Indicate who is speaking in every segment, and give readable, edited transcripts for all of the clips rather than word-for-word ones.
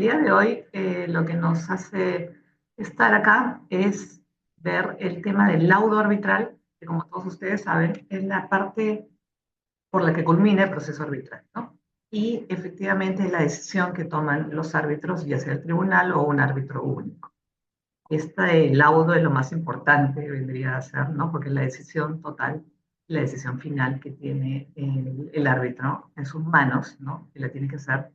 Speaker 1: día de hoy lo que nos hace estar acá es ver el tema del laudo arbitral, que como todos ustedes saben, es la parte por la que culmina el proceso arbitral, ¿no? Y efectivamente es la decisión que toman los árbitros, ya sea el tribunal o un árbitro único. Este laudo es lo más importante, vendría a ser, ¿no? Porque es la decisión total, la decisión final que tiene el árbitro en sus manos, ¿no? Que la tiene que hacer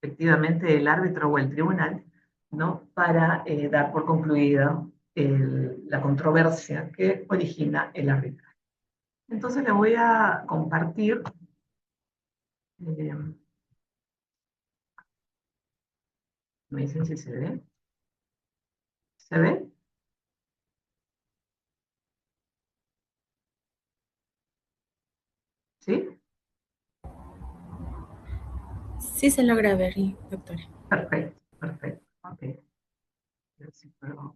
Speaker 1: efectivamente el árbitro o el tribunal, ¿no? Para dar por concluida la controversia que origina el árbitro. Entonces le voy a compartir, eh, me dicen si se ve. ¿Se ve? ¿Sí?
Speaker 2: Sí se logra ver, doctora.
Speaker 1: Perfecto, perfecto. Ok. Yo sí puedo-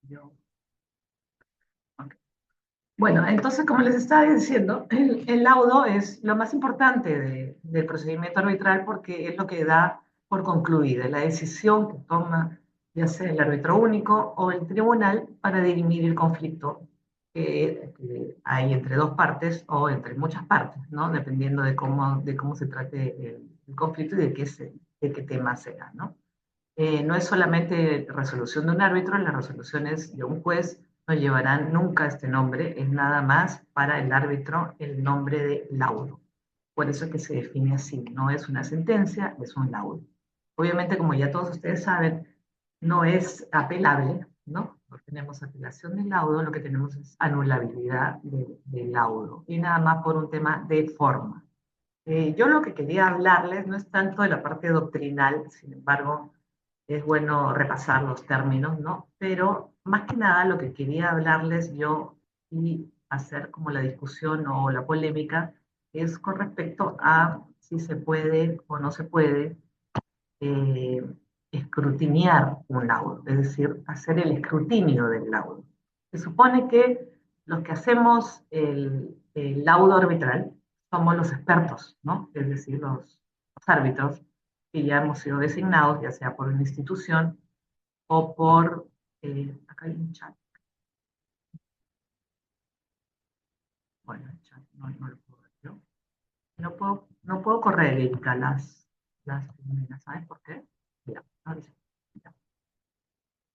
Speaker 1: yo- ok. Bueno, entonces, como les estaba diciendo, el laudo es lo más importante del procedimiento arbitral porque es lo que da por concluida la decisión que toma ya sea el árbitro único o el tribunal para dirimir el conflicto que hay entre dos partes o entre muchas partes, ¿no? Dependiendo de cómo se trate el conflicto y de qué tema sea, ¿no? No es solamente resolución de un árbitro, las resoluciones de un juez no llevarán nunca este nombre, es nada más para el árbitro el nombre de laudo. Por eso es que se define así, no es una sentencia, es un laudo. Obviamente, como ya todos ustedes saben, no es apelable, ¿no? No tenemos apelación del laudo, lo que tenemos es anulabilidad del laudo, y nada más por un tema de forma. Yo lo que quería hablarles no es tanto de la parte doctrinal, sin embargo, es bueno repasar los términos, ¿no? Pero más que nada lo que quería hablarles yo y hacer como la discusión o la polémica es con respecto a si se puede o no se puede eh, escrutiniar un laudo, es decir, hacer el escrutinio del laudo. Se supone que los que hacemos el laudo arbitral somos los expertos, ¿no? Es decir, los árbitros que ya hemos sido designados, ya sea por una institución o por, acá hay un chat, bueno, el chat no lo puedo ver yo. No puedo correr, Erika, las primeras, ¿sabes por qué? Ya, ahora sí. Ya.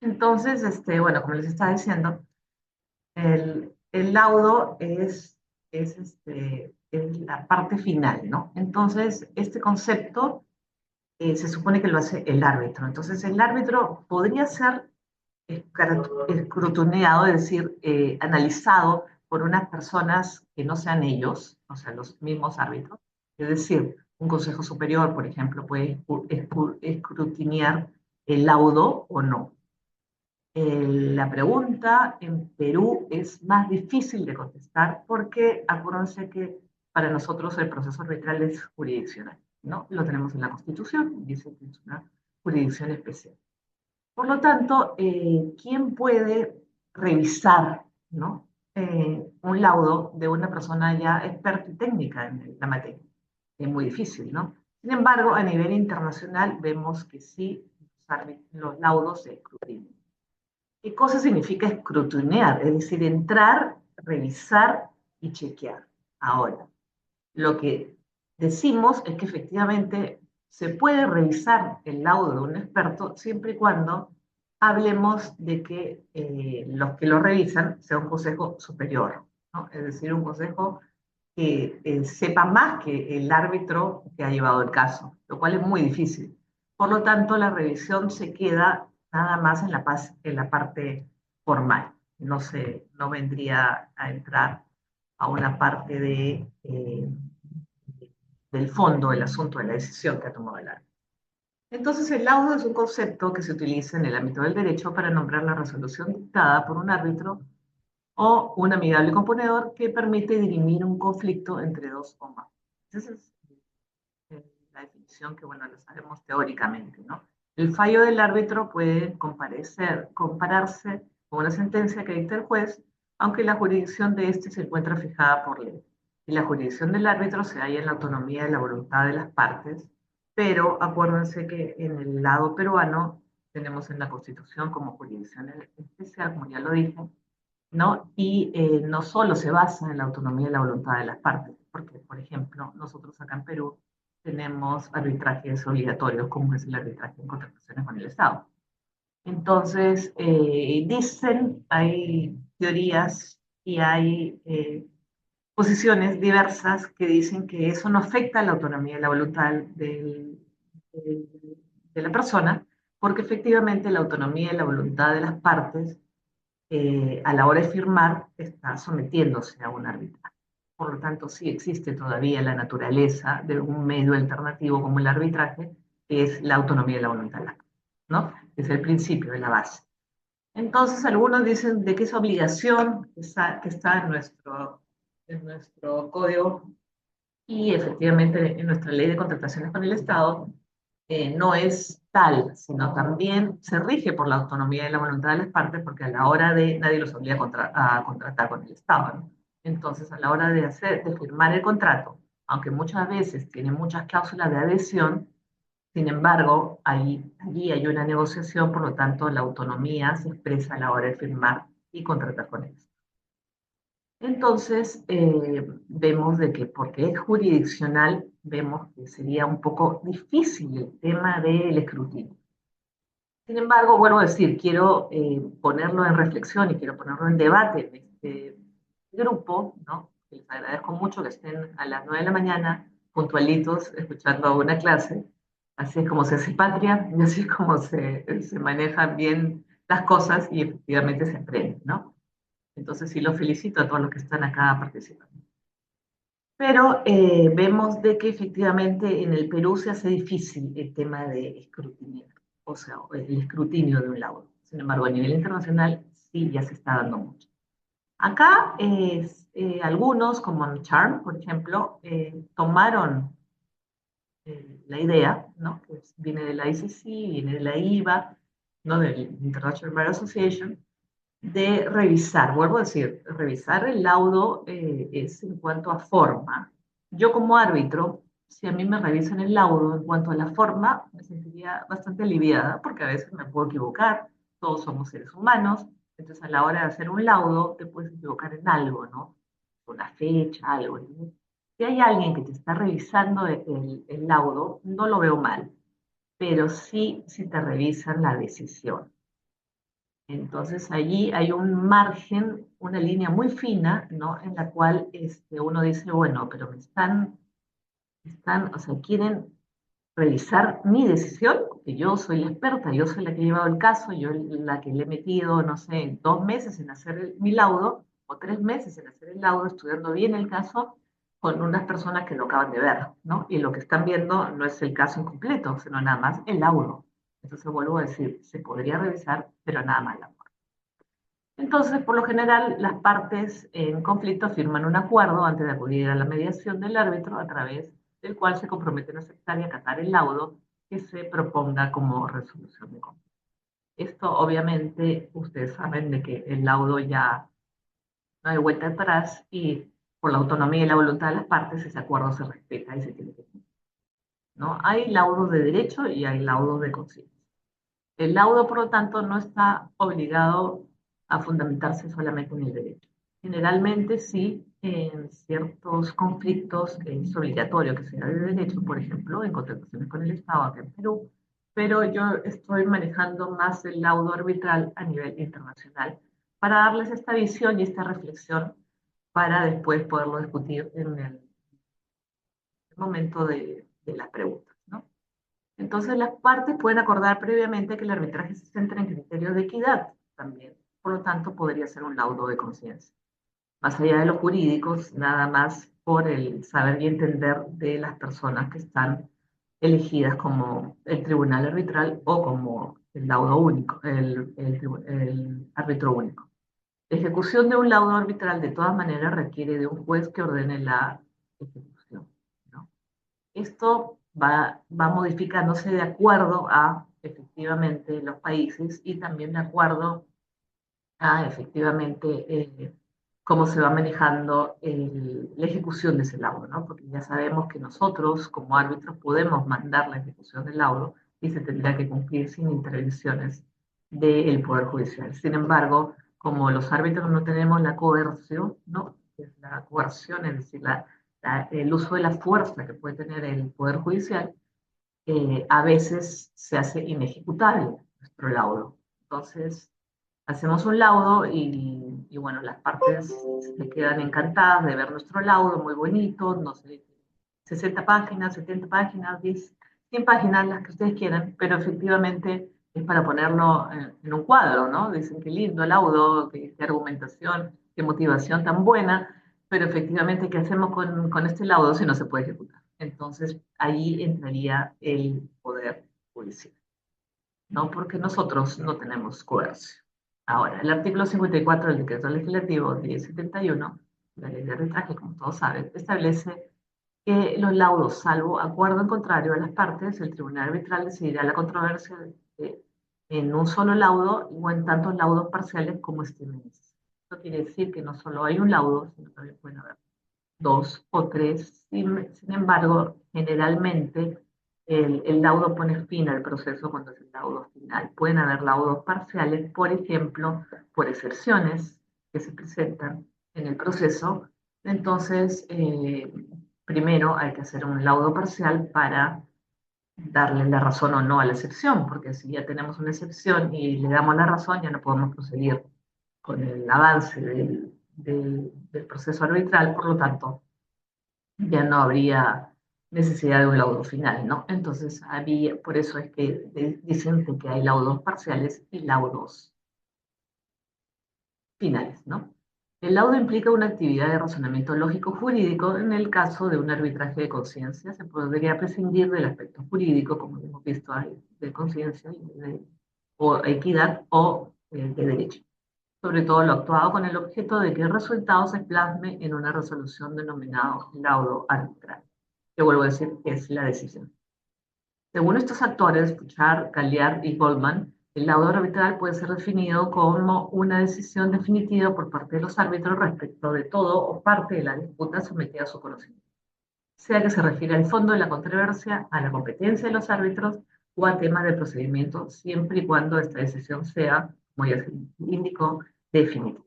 Speaker 1: Entonces, bueno, como les estaba diciendo, el laudo es la parte final, ¿no? Entonces, este concepto se supone que lo hace el árbitro. Entonces, el árbitro podría ser escrutinado, es decir, analizado por unas personas que no sean ellos, o sea, los mismos árbitros. Es decir, un consejo superior, por ejemplo, puede escrutinar el laudo o no. La pregunta en Perú es más difícil de contestar porque acuérdense que para nosotros el proceso arbitral es jurisdiccional, ¿no? Lo tenemos en la Constitución, dice que es una jurisdicción especial. Por lo tanto, ¿quién puede revisar, ¿no? Un laudo de una persona ya experta y técnica en la materia? Es muy difícil, ¿no? Sin embargo, a nivel internacional vemos que sí los laudos se escrutinan. ¿Qué cosa significa escrutinear? Es decir, entrar, revisar y chequear. Ahora, lo que decimos es que efectivamente se puede revisar el laudo de un experto siempre y cuando hablemos de que los que lo revisan sea un consejo superior, ¿no? Es decir, un consejo que sepa más que el árbitro que ha llevado el caso, lo cual es muy difícil. Por lo tanto, la revisión se queda nada más en la parte formal. No vendría a entrar a una parte del fondo del asunto de la decisión que ha tomado el árbitro. Entonces, el laudo es un concepto que se utiliza en el ámbito del derecho para nombrar la resolución dictada por un árbitro o un amigable componedor que permite dirimir un conflicto entre dos o más. Esa es la definición que, bueno, lo sabemos teóricamente, ¿no? El fallo del árbitro puede compararse con una sentencia que dicta el juez, aunque la jurisdicción de éste se encuentra fijada por ley. Y la jurisdicción del árbitro se halla en la autonomía de la voluntad de las partes pero acuérdense que en el lado peruano tenemos en la Constitución como jurisdicción especial, como ya lo dije, ¿no? Y no solo se basa en la autonomía y la voluntad de las partes, porque, por ejemplo, nosotros acá en Perú tenemos arbitrajes obligatorios, como es el arbitraje en contrataciones con el Estado. Entonces, hay teorías y hay posiciones diversas que dicen que eso no afecta la autonomía y la voluntad del- de la persona, porque efectivamente la autonomía y la voluntad de las partes a la hora de firmar está sometiéndose a un arbitraje. Por lo tanto, sí existe todavía la naturaleza de un medio alternativo como el arbitraje, que es la autonomía y la voluntad, ¿no? Es el principio de la base. Entonces, algunos dicen de que esa obligación que está en nuestro código y efectivamente en nuestra ley de contrataciones con el Estado, no es tal, sino también se rige por la autonomía y la voluntad de las partes, porque a la hora de, nadie los obliga a contratar con el Estado, ¿no? Entonces, a la hora de firmar el contrato, aunque muchas veces tiene muchas cláusulas de adhesión, sin embargo, allí hay una negociación, por lo tanto, la autonomía se expresa a la hora de firmar y contratar con ellos. Entonces, vemos de que porque es jurisdiccional, vemos que sería un poco difícil el tema del escrutinio. Sin embargo, vuelvo a decir, quiero ponerlo en reflexión y quiero ponerlo en debate en este grupo, ¿no? Les agradezco mucho que estén a las 9 de la mañana, puntualitos, escuchando una clase. Así es como se hace patria y así es como se manejan bien las cosas y efectivamente se aprende, ¿no? Entonces sí los felicito a todos los que están acá participando. Pero vemos de que efectivamente en el Perú se hace difícil el tema de escrutinio, o sea, el escrutinio de un laudo. Sin embargo, a nivel internacional sí ya se está dando mucho. Acá algunos, como Charm, por ejemplo, tomaron la idea, ¿no? Que viene de la ICC, viene de la IVA, ¿no? Del International Bar Association, de revisar, vuelvo a decir, revisar el laudo es en cuanto a forma. Yo como árbitro, si a mí me revisan el laudo en cuanto a la forma, me sentiría bastante aliviada, porque a veces me puedo equivocar, todos somos seres humanos, entonces a la hora de hacer un laudo te puedes equivocar en algo, ¿no? Una fecha, algo. ¿No? Si hay alguien que te está revisando el laudo, no lo veo mal, pero sí si te revisan la decisión. Entonces allí hay un margen, una línea muy fina, ¿no? En la cual uno dice, bueno, pero o sea, quieren revisar mi decisión, porque yo soy la experta, yo soy la que he llevado el caso, yo la que le he metido, no sé, 2 meses en hacer mi laudo, o 3 meses en hacer el laudo, estudiando bien el caso, con unas personas que lo acaban de ver, ¿no? Y lo que están viendo no es el caso incompleto, sino nada más el laudo. Entonces vuelvo a decir, se podría revisar, pero nada más. Entonces, por lo general, las partes en conflicto firman un acuerdo antes de acudir a la mediación del árbitro, a través del cual se comprometen a aceptar y acatar el laudo que se proponga como resolución de conflicto. Esto, obviamente, ustedes saben de que el laudo ya no hay vuelta atrás y por la autonomía y la voluntad de las partes, ese acuerdo se respeta y se tiene que cumplir, ¿no? Hay laudos de derecho y hay laudos de conciencia. El laudo, por lo tanto, no está obligado a fundamentarse solamente en el derecho. Generalmente sí, en ciertos conflictos es obligatorio que sea de derecho, por ejemplo, en contrataciones con el Estado acá en Perú, pero yo estoy manejando más el laudo arbitral a nivel internacional para darles esta visión y esta reflexión para después poderlo discutir en el momento de las preguntas, ¿no? Entonces, las partes pueden acordar previamente que el arbitraje se centra en criterios de equidad también. Por lo tanto, podría ser un laudo de conciencia. Más allá de los jurídicos, nada más por el saber y entender de las personas que están elegidas como el tribunal arbitral o como el laudo único, el árbitro único. La ejecución de un laudo arbitral, de todas maneras, requiere de un juez que ordene la ejecución, ¿no? Esto va modificándose de acuerdo a efectivamente los países y también de acuerdo a efectivamente cómo se va manejando la ejecución de ese laudo, ¿no? Porque ya sabemos que nosotros, como árbitros, podemos mandar la ejecución del laudo y se tendrá que cumplir sin intervenciones del Poder Judicial. Sin embargo, como los árbitros no tenemos la coerción, ¿no? Es la coerción, es decir, el uso de la fuerza que puede tener el Poder Judicial, a veces se hace inejecutable nuestro laudo. Entonces, hacemos un laudo y bueno, las partes se quedan encantadas de ver nuestro laudo, muy bonito, no sé, 60 páginas, 70 páginas, 10, 100 páginas, las que ustedes quieran, pero efectivamente es para ponerlo en un cuadro, ¿no? Dicen qué lindo laudo, qué argumentación, qué motivación tan buena, pero efectivamente, ¿qué hacemos con este laudo si no se puede ejecutar? Entonces, ahí entraría el poder judicial, ¿no? Porque nosotros no tenemos coerción. Ahora, el artículo 54 del decreto legislativo 1071, la ley de arbitraje, como todos saben, establece que los laudos, salvo acuerdo en contrario a las partes, el tribunal arbitral decidirá la controversia en un solo laudo o en tantos laudos parciales como estime necesario. Esto quiere decir que no solo hay un laudo, sino también pueden haber dos o tres. Sin embargo, generalmente el laudo pone fin al proceso cuando es el laudo final. Pueden haber laudos parciales, por ejemplo, por excepciones que se presentan en el proceso. Entonces, primero hay que hacer un laudo parcial para darle la razón o no a la excepción, porque si ya tenemos una excepción y le damos la razón, ya no podemos proseguir con el avance del proceso arbitral, por lo tanto, ya no habría necesidad de un laudo final, ¿no? Entonces, por eso es que dicen que hay laudos parciales y laudos finales, ¿no? El laudo implica una actividad de razonamiento lógico jurídico. En el caso de un arbitraje de conciencia, se podría prescindir del aspecto jurídico, como hemos visto ahí, de conciencia, o equidad o de derecho. Sobre todo lo actuado con el objeto de que el resultado se plasme en una resolución denominada laudo arbitral, que vuelvo a decir que es la decisión. Según estos actores, Bouchard, Galliard y Goldman, el laudo arbitral puede ser definido como una decisión definitiva por parte de los árbitros respecto de todo o parte de la disputa sometida a su conocimiento, sea que se refiere al fondo de la controversia, a la competencia de los árbitros o a temas de procedimiento, siempre y cuando esta decisión sea, como ya se indicó, definitiva.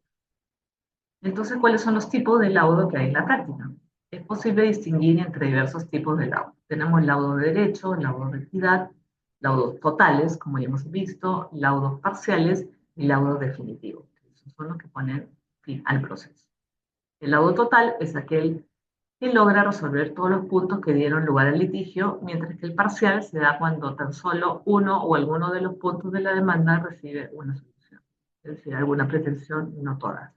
Speaker 1: Entonces, ¿cuáles son los tipos de laudo que hay en la práctica? Es posible distinguir entre diversos tipos de laudo. Tenemos laudo de derecho, laudo de equidad, laudos totales, como ya hemos visto, laudos parciales y laudos definitivos. Esos son los que ponen fin al proceso. El laudo total es aquel que logra resolver todos los puntos que dieron lugar al litigio, mientras que el parcial se da cuando tan solo uno o alguno de los puntos de la demanda recibe una solución, es decir, alguna pretensión y no todas.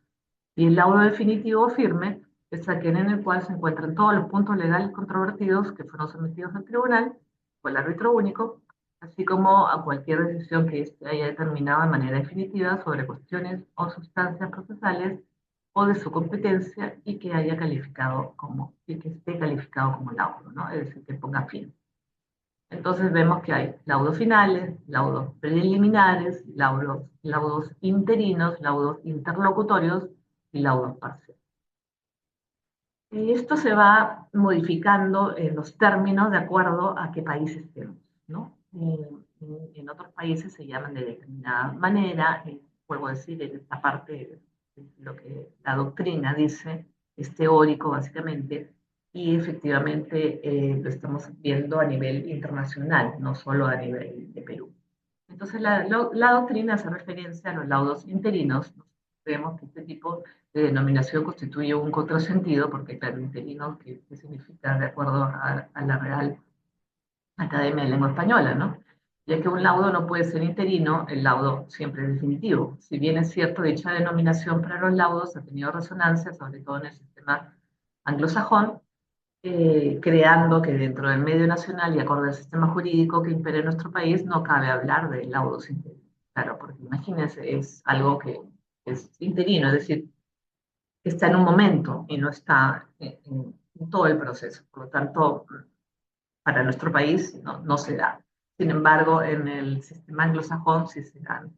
Speaker 1: Y el laudo definitivo firme es aquel en el cual se encuentran todos los puntos legales controvertidos que fueron sometidos al tribunal o al árbitro único, así como a cualquier decisión que éste haya determinado de manera definitiva sobre cuestiones o sustancias procesales o de su competencia y que haya calificado como, y que esté calificado como laudo, ¿no? Es decir, que ponga fin. Entonces vemos que hay laudos finales, laudos preliminares, laudos interinos, laudos interlocutorios y laudos parciales. Y esto se va modificando en los términos de acuerdo a qué país estemos, ¿no? En otros países se llaman de determinada manera, vuelvo a decir, en esta parte lo que la doctrina dice, es teórico básicamente, y efectivamente lo estamos viendo a nivel internacional, no solo a nivel de Perú. Entonces la doctrina hace referencia a los laudos interinos. Vemos que este tipo de denominación constituye un contrasentido, porque claro, interino, ¿qué significa de acuerdo a la Real Academia de Lengua Española, ¿no? Ya que un laudo no puede ser interino, el laudo siempre es definitivo. Si bien es cierto, dicha denominación para los laudos ha tenido resonancia, sobre todo en el sistema anglosajón, creando que dentro del medio nacional y acorde al sistema jurídico que impera en nuestro país, no cabe hablar de laudos interinos. Claro, porque imagínense, es algo que es interino, es decir, que está en un momento y no está en todo el proceso. Por lo tanto, para nuestro país no se da. Sin embargo, en el sistema anglosajón sí se dan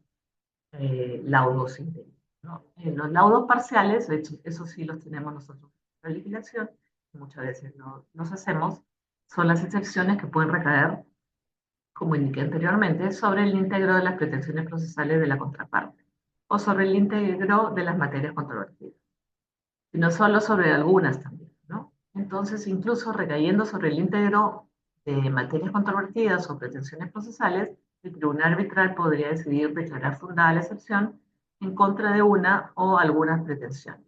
Speaker 1: laudos interinos. ¿no? Los laudos parciales, de hecho, eso sí los tenemos nosotros en la legislación, muchas veces no los hacemos, son las excepciones que pueden recaer, como indiqué anteriormente, sobre el íntegro de las pretensiones procesales de la contraparte o sobre el íntegro de las materias controvertidas, y no solo sobre algunas también, ¿no? Entonces, incluso recayendo sobre el íntegro de materias controvertidas o pretensiones procesales, el tribunal arbitral podría decidir declarar fundada la excepción en contra de una o algunas pretensiones,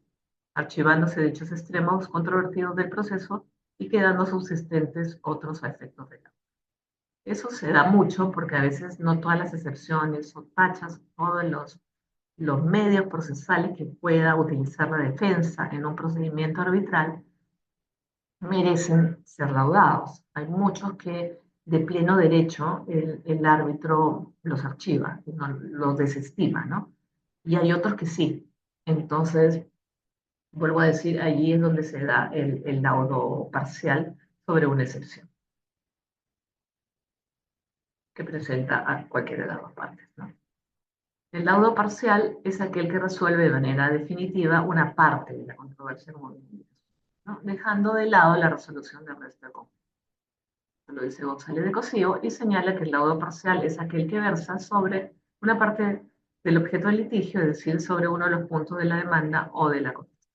Speaker 1: archivándose dichos extremos controvertidos del proceso y quedando subsistentes otros a efectos de cambio. Eso se da mucho porque a veces no todas las excepciones o tachas, todos los medios procesales que pueda utilizar la defensa en un procedimiento arbitral merecen ser laudados. Hay muchos que de pleno derecho el árbitro los archiva, no, los desestima, ¿no? Y hay otros que sí. Entonces, vuelvo a decir, allí es donde se da el laudo parcial sobre una excepción que presenta a cualquiera de las dos partes, ¿no? El laudo parcial es aquel que resuelve de manera definitiva una parte de la controversia en movimiento, ¿no? Dejando de lado la resolución del resto del conflicto. Lo dice González de Cosío y señala que el laudo parcial es aquel que versa sobre una parte del objeto del litigio, es decir, sobre uno de los puntos de la demanda o de la contestación.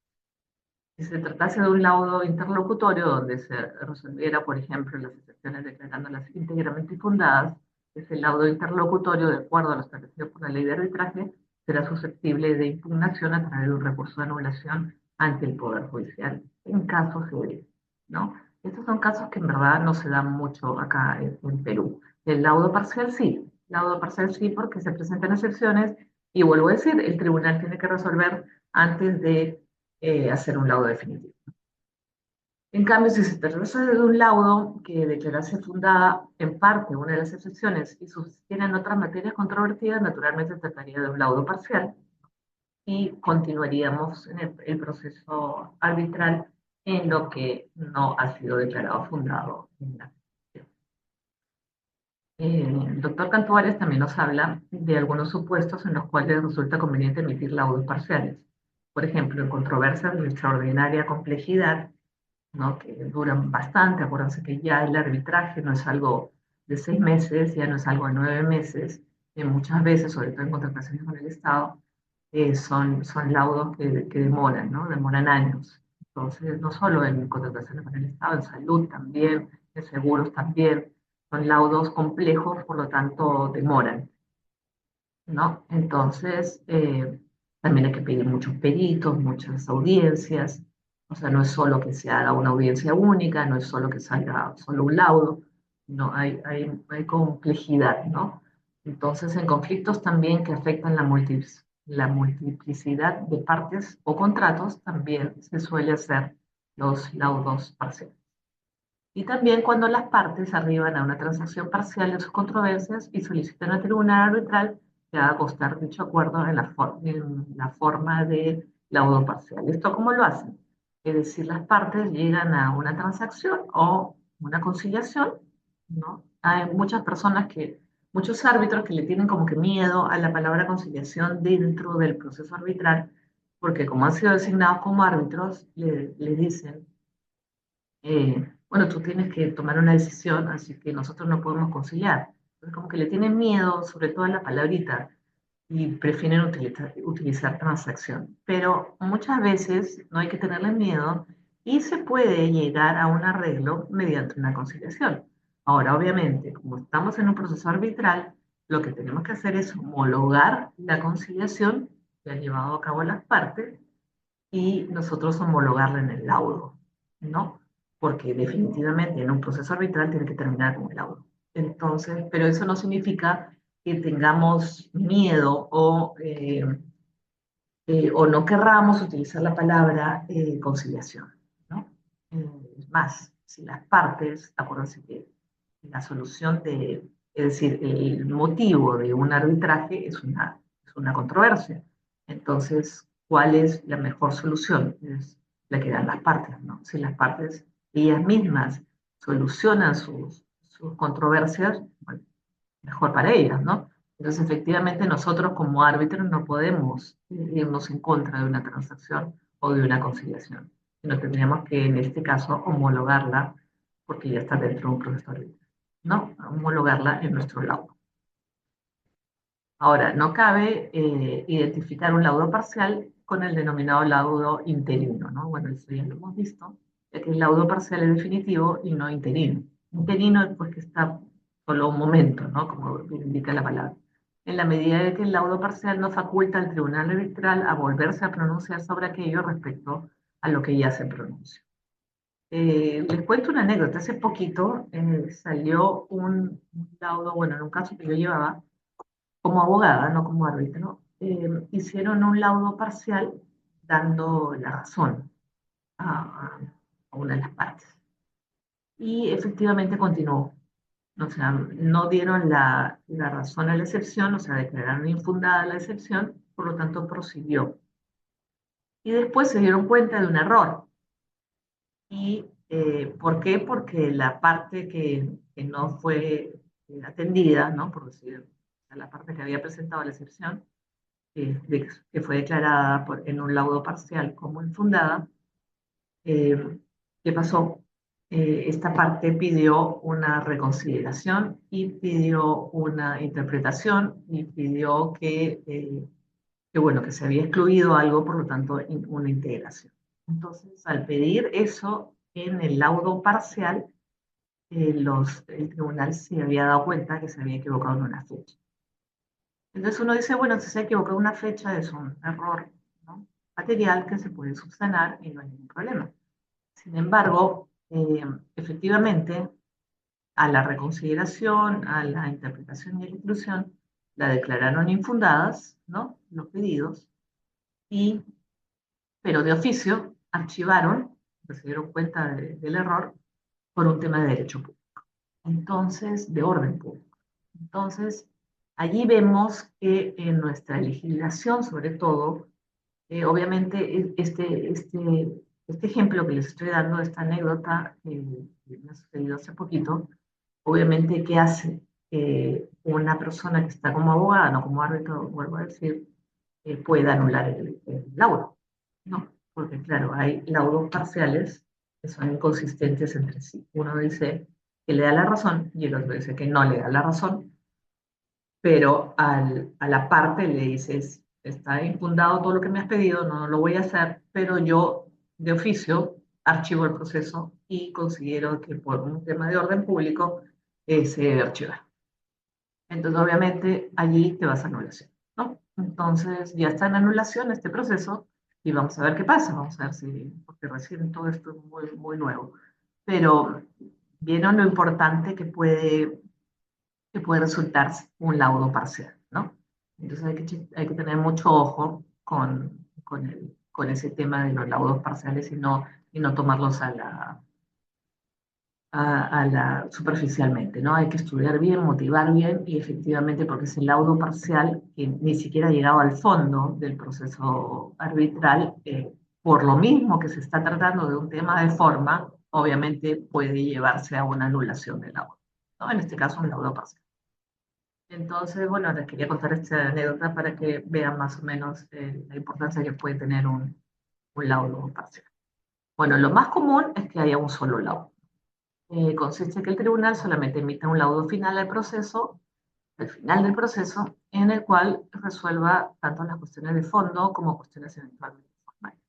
Speaker 1: Si se tratase de un laudo interlocutorio donde se resolviera, por ejemplo, las excepciones declarándolas íntegramente fundadas, ese laudo interlocutorio, de acuerdo a lo establecido por la ley de arbitraje, será susceptible de impugnación a través de un recurso de anulación ante el Poder Judicial, en casos de, ¿no? Estos son casos que en verdad no se dan mucho acá en Perú. El laudo parcial sí, porque se presentan excepciones y vuelvo a decir, el tribunal tiene que resolver antes de hacer un laudo definitivo. En cambio, si se trata de un laudo que declarase fundada en parte una de las excepciones y subsistieran otras materias controvertidas, naturalmente se trataría de un laudo parcial y continuaríamos en el proceso arbitral en lo que no ha sido declarado fundado en la el doctor Cantuarias también nos habla de algunos supuestos en los cuales resulta conveniente emitir laudos parciales. Por ejemplo, en controversias de extraordinaria complejidad, ¿no? Que duran bastante. Acuérdense que ya el arbitraje no es algo de 6 meses, ya no es algo de 9 meses. Muchas veces, sobre todo en contrataciones con el Estado, son laudos que demoran, ¿no? Demoran años. Entonces, no solo en contrataciones con el Estado, en salud también, en seguros también, son laudos complejos, por lo tanto, demoran, ¿no? Entonces, también hay que pedir muchos peritos, muchas audiencias, o sea, no es solo que se haga una audiencia única, no es solo que salga solo un laudo, no, hay complejidad, ¿no? Entonces, en conflictos también que afectan la multiplicidad de partes o contratos, también se suele hacer los laudos parciales. Y también cuando las partes arriban a una transacción parcial de sus controversias y solicitan al tribunal arbitral que haga constar dicho acuerdo en la forma de laudo parcial. ¿Esto cómo lo hacen? Es decir, las partes llegan a una transacción o una conciliación, ¿no? Hay muchas personas muchos árbitros que le tienen como que miedo a la palabra conciliación dentro del proceso arbitral, porque como han sido designados como árbitros, les dicen bueno, tú tienes que tomar una decisión, así que nosotros no podemos conciliar. Entonces, como que le tienen miedo, sobre todo a la palabrita, y prefieren utilizar transacción. Pero muchas veces no hay que tenerle miedo y se puede llegar a un arreglo mediante una conciliación. Ahora, obviamente, como estamos en un proceso arbitral, lo que tenemos que hacer es homologar la conciliación que han llevado a cabo las partes y nosotros homologarla en el laudo, ¿no? Porque definitivamente en un proceso arbitral tiene que terminar con el laudo. Entonces, pero eso no significa que tengamos miedo o no querramos utilizar la palabra conciliación, ¿no? Es más, si las partes, acuérdense que la solución es decir, el motivo de un arbitraje es una controversia. Entonces, ¿cuál es la mejor solución? Es la que dan las partes, ¿no? Si las partes ellas mismas solucionan sus controversias, bueno, mejor para ellas, ¿no? Entonces, efectivamente, nosotros como árbitros no podemos irnos en contra de una transacción o de una conciliación, sino tendríamos que, en este caso, homologarla, porque ya está dentro de un proceso arbitral, ¿no? Homologarla en nuestro laudo. Ahora, no cabe identificar un laudo parcial con el denominado laudo interino, ¿no? Bueno, eso ya lo hemos visto, ya que el laudo parcial es definitivo y no interino. Interino es pues que está solo un momento, ¿no? Como bien indica la palabra. En la medida de que el laudo parcial no faculta al tribunal arbitral a volverse a pronunciar sobre aquello respecto a lo que ya se pronunció. Les cuento una anécdota. Hace poquito salió un laudo, bueno, en un caso que yo llevaba, como abogada, no como árbitro, hicieron un laudo parcial dando la razón a una de las partes. Y efectivamente continuó. O sea, no dieron la razón a la excepción, o sea, declararon infundada la excepción, por lo tanto prosiguió. Y después se dieron cuenta de un error. ¿Y por qué? Porque la parte que no fue atendida, ¿no? Por decir, la parte que había presentado la excepción, que fue declarada en un laudo parcial como infundada, eh, ¿qué pasó? Esta parte pidió una reconsideración y pidió una interpretación y pidió bueno, que se había excluido algo, por lo tanto, una integración. Entonces, al pedir eso en el laudo parcial, el tribunal se había dado cuenta que se había equivocado en una fecha. Entonces uno dice, bueno, si se ha equivocado una fecha es un error, ¿no? Material que se puede subsanar y no hay ningún problema. Sin embargo, efectivamente, a la reconsideración, a la interpretación y a la inclusión, la declararon infundadas, ¿no? Los pedidos, y, pero de oficio archivaron, se dieron cuenta del error por un tema de derecho público. Entonces, de orden público. Entonces, allí vemos que en nuestra legislación, sobre todo, obviamente este ejemplo que les estoy dando, esta anécdota que me ha sucedido hace poquito, obviamente, ¿qué hace? Una persona que está como abogada, no como árbitro, vuelvo a decir, puede anular el laudo, ¿no? Porque claro, hay laudos parciales que son inconsistentes entre sí. Uno dice que le da la razón y el otro dice que no le da la razón, pero a la parte le dices, está infundado todo lo que me has pedido, no lo voy a hacer, pero yo de oficio archivo el proceso y considero que por un tema de orden público se debe archivar. Entonces, obviamente, allí te vas a anulación, ¿no? Entonces, ya está en anulación este proceso y vamos a ver qué pasa, vamos a ver si, porque recién todo esto es muy, muy nuevo. Pero vieron lo importante que puede resultar un laudo parcial, ¿no? Entonces hay que tener mucho ojo con ese tema de los laudos parciales y no tomarlos superficialmente, ¿no? Hay que estudiar bien, motivar bien y efectivamente porque ese laudo parcial que ni siquiera ha llegado al fondo del proceso arbitral, por lo mismo que se está tratando de un tema de forma, obviamente puede llevarse a una anulación del laudo, ¿no? En este caso un laudo parcial. Entonces, bueno, les quería contar esta anécdota para que vean más o menos la importancia que puede tener un laudo parcial. Bueno, lo más común es que haya un solo laudo. Consiste en que el tribunal solamente emita un laudo final al final del proceso, en el cual resuelva tanto las cuestiones de fondo como cuestiones eventualmente formales,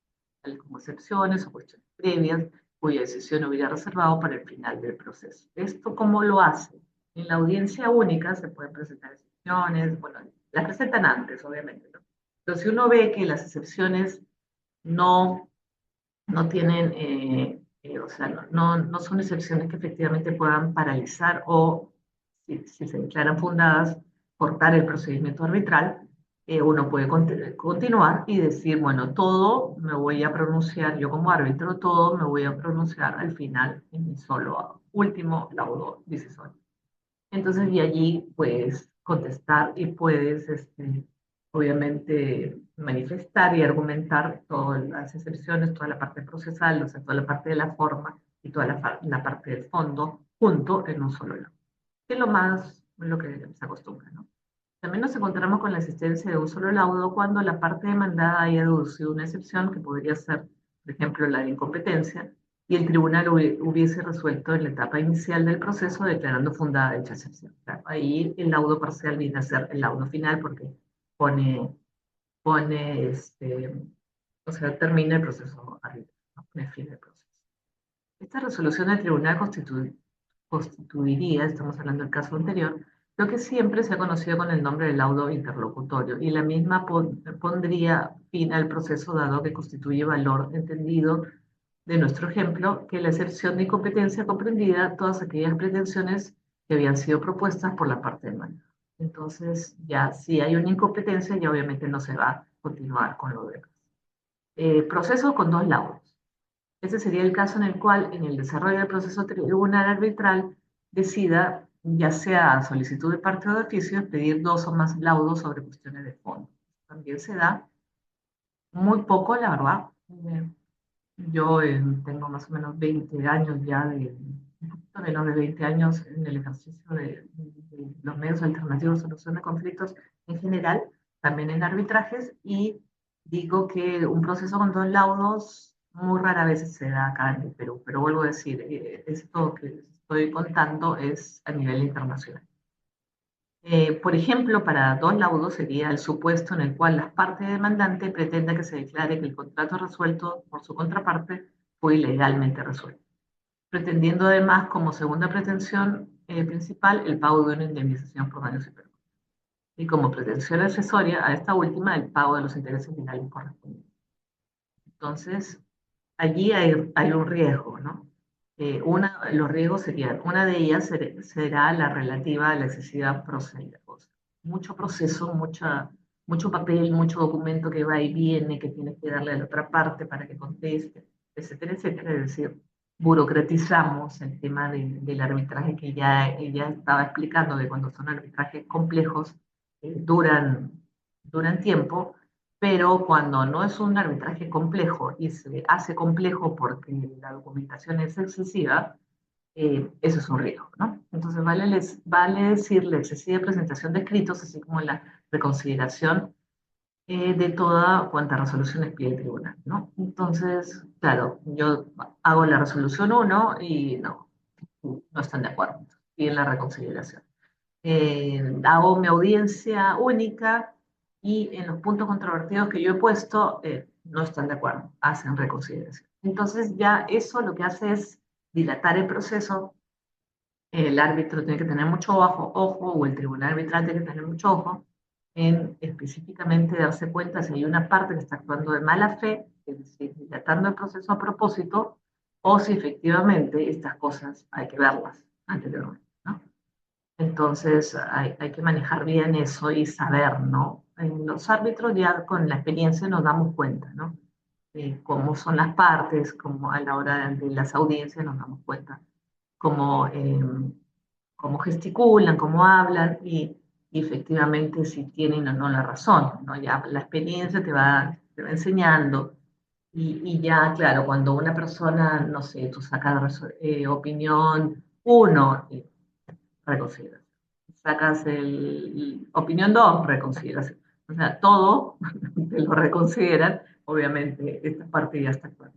Speaker 1: tales como excepciones o cuestiones previas, cuya decisión hubiera reservado para el final del proceso. ¿Esto cómo lo hace? En la audiencia única se pueden presentar excepciones, bueno, las presentan antes, obviamente, ¿no? Pero si uno ve que las excepciones no no tienen, o sea, no son excepciones que efectivamente puedan paralizar o, si se declaran fundadas, cortar el procedimiento arbitral, uno puede continuar y decir, bueno, todo me voy a pronunciar, yo como árbitro, todo me voy a pronunciar al final en mi solo último laudo decisorio. Entonces, de allí puedes contestar y puedes, obviamente, manifestar y argumentar todas las excepciones, toda la parte procesal, o sea, toda la parte de la forma y toda la parte del fondo, junto en un solo lado. Que es lo que se acostumbra, ¿no? También nos encontramos con la existencia de un solo laudo cuando la parte demandada haya deducido una excepción que podría ser, por ejemplo, la de incompetencia, y el tribunal hubiese resuelto en la etapa inicial del proceso declarando fundada dicha excepción. Claro, ahí el laudo parcial viene a ser el laudo final porque pone, o sea, termina el proceso arbitral, ¿no? Pone fin al proceso. Esta resolución del tribunal constituiría, estamos hablando del caso anterior, lo que siempre se ha conocido con el nombre de laudo interlocutorio, y la misma pondría fin al proceso dado que constituye valor entendido de nuestro ejemplo, que la excepción de incompetencia comprendida todas aquellas pretensiones que habían sido propuestas por la parte demandada. Entonces, ya si hay una incompetencia, ya obviamente no se va a continuar con lo demás. Proceso con dos laudos. Ese sería el caso en el cual, en el desarrollo del proceso tribunal arbitral, decida, ya sea a solicitud de parte o de oficio, pedir dos o más laudos sobre cuestiones de fondo. También se da muy poco, la verdad. Yo tengo más o menos 20 años ya, un poquito menos de 20 años en el ejercicio de los medios alternativos de solución de conflictos en general, también en arbitrajes, y digo que un proceso con dos laudos muy rara vez se da acá en el Perú, pero vuelvo a decir, esto que les estoy contando es a nivel internacional. Por ejemplo, para dos laudos sería el supuesto en el cual la parte demandante pretenda que se declare que el contrato resuelto por su contraparte fue ilegalmente resuelto, pretendiendo además como segunda pretensión principal el pago de una indemnización por daños y perjuicios. Y como pretensión accesoria a esta última, el pago de los intereses legales correspondientes. Entonces, allí hay un riesgo, ¿no? Los riesgos serían, una de ellas será la relativa a la excesiva procedimiento. Mucho proceso, mucho papel, mucho documento que va y viene, que tienes que darle a la otra parte para que conteste, etcétera, etcétera. Es decir, burocratizamos el tema del arbitraje que ya estaba explicando, de cuando son arbitrajes complejos, duran tiempo, pero cuando no es un arbitraje complejo y se hace complejo porque la documentación es excesiva, eso es un riesgo, ¿no? Entonces vale decir la excesiva presentación de escritos, así como la reconsideración de toda cuanta resolución pide el tribunal, ¿no? Entonces, claro, yo hago la resolución uno y no están de acuerdo, piden la reconsideración. Hago mi audiencia única y en los puntos controvertidos que yo he puesto no están de acuerdo, hacen reconsideración. Entonces ya eso lo que hace es dilatar el proceso. El árbitro tiene que tener mucho ojo, o el tribunal arbitral tiene que tener mucho ojo en específicamente darse cuenta si hay una parte que está actuando de mala fe, es decir, dilatando el proceso a propósito, o si efectivamente estas cosas hay que verlas anteriormente, ¿no? Entonces hay que manejar bien eso y saber, ¿no? En los árbitros ya con la experiencia nos damos cuenta, ¿no? Cómo son las partes, cómo a la hora de las audiencias nos damos cuenta, cómo, cómo gesticulan, cómo hablan y efectivamente si tienen o no la razón, ¿no? Ya la experiencia te va enseñando y ya, claro, cuando una persona, no sé, tú sacas opinión uno y reconsideración. Sacas opinión 2, reconsideración. O sea, todo te lo reconsideran, obviamente esta parte ya está clara.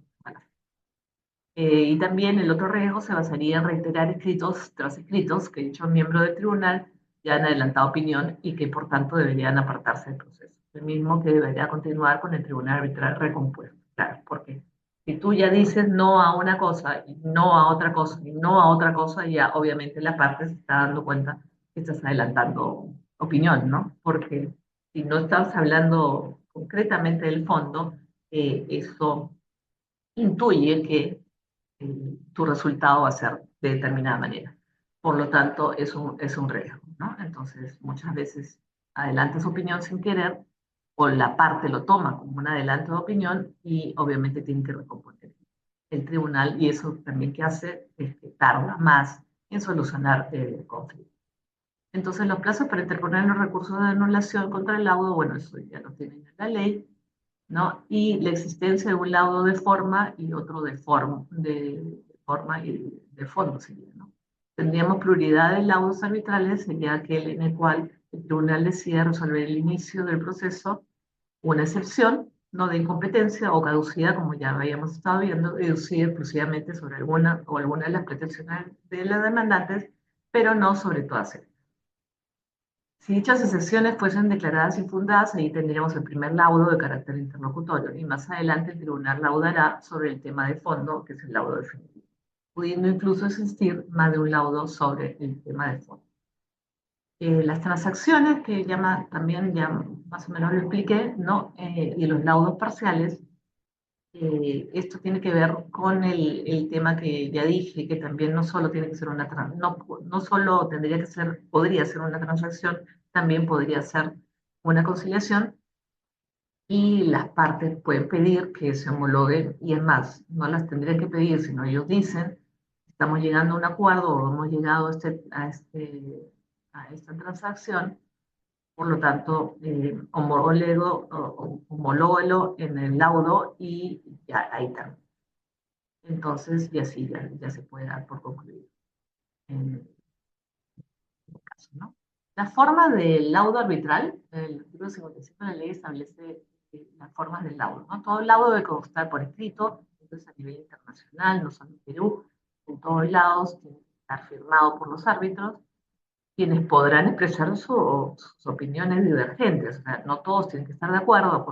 Speaker 1: Y también el otro riesgo se basaría en reiterar escritos tras escritos que dicho miembro del tribunal ya han adelantado opinión y que por tanto deberían apartarse del proceso. El mismo que debería continuar con el tribunal arbitral recompuesto. Claro, porque si tú ya dices no a una cosa y no a otra cosa y no a otra cosa, ya obviamente la parte se está dando cuenta que estás adelantando opinión, ¿no? Porque si no estás hablando concretamente del fondo, eso intuye que tu resultado va a ser de determinada manera. Por lo tanto, es un riesgo, ¿no? Entonces, muchas veces adelantas opinión sin querer o la parte lo toma como un adelanto de opinión y obviamente tiene que recomponer el tribunal y eso también que hace es que tarda más en solucionar el conflicto. Entonces, los plazos para interponer los recursos de anulación contra el laudo, bueno, eso ya lo tienen en la ley, ¿no? Y la existencia de un laudo de forma y otro de forma y de fondo sería, ¿no? Tendríamos pluralidad de laudos arbitrales, sería aquel en el cual el tribunal decide resolver el inicio del proceso una excepción, no de incompetencia o caducidad, como ya habíamos estado viendo, deducida exclusivamente sobre alguna o alguna de las pretensiones de las demandantes, pero no sobre todas ellas. Si dichas excepciones fuesen declaradas infundadas, ahí tendríamos el primer laudo de carácter interlocutorio, y más adelante el tribunal laudará sobre el tema de fondo, que es el laudo definitivo, pudiendo incluso existir más de un laudo sobre el tema de fondo. Las transacciones, que también ya más o menos lo expliqué, ¿no? Y los laudos parciales, esto tiene que ver con el tema que ya dije, que también no solo tiene que ser no solo tendría que ser, podría ser una transacción, también podría ser una conciliación, y las partes pueden pedir que se homologuen, y es más, no las tendrían que pedir, sino ellos dicen, estamos llegando a un acuerdo o hemos llegado a esta transacción, por lo tanto, homológuelo en el laudo y ya ahí está. Entonces, y así ya se puede dar por concluido en el caso, ¿no? La forma del laudo arbitral, el artículo 55 de la ley establece las formas del laudo, ¿no? Todo laudo debe constar por escrito, entonces a nivel internacional, no solo en Perú, en todos lados, tiene que estar firmado por los árbitros, quienes podrán expresar sus opiniones divergentes. O sea, no todos tienen que estar de acuerdo,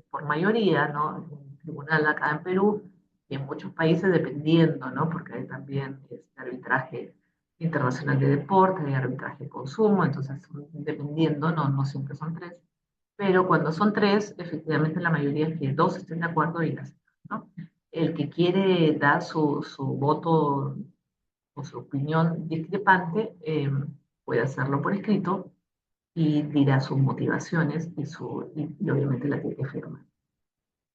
Speaker 1: por mayoría, ¿no? En el tribunal acá en Perú y en muchos países dependiendo, ¿no? Porque hay también arbitraje internacional de deporte, hay arbitraje de consumo, entonces dependiendo, no siempre son tres, pero cuando son tres, efectivamente la mayoría es que dos estén de acuerdo y las, ¿no? El que quiere dar su voto o su opinión discrepante, puede hacerlo por escrito y dirá sus motivaciones y obviamente la tiene que firmar.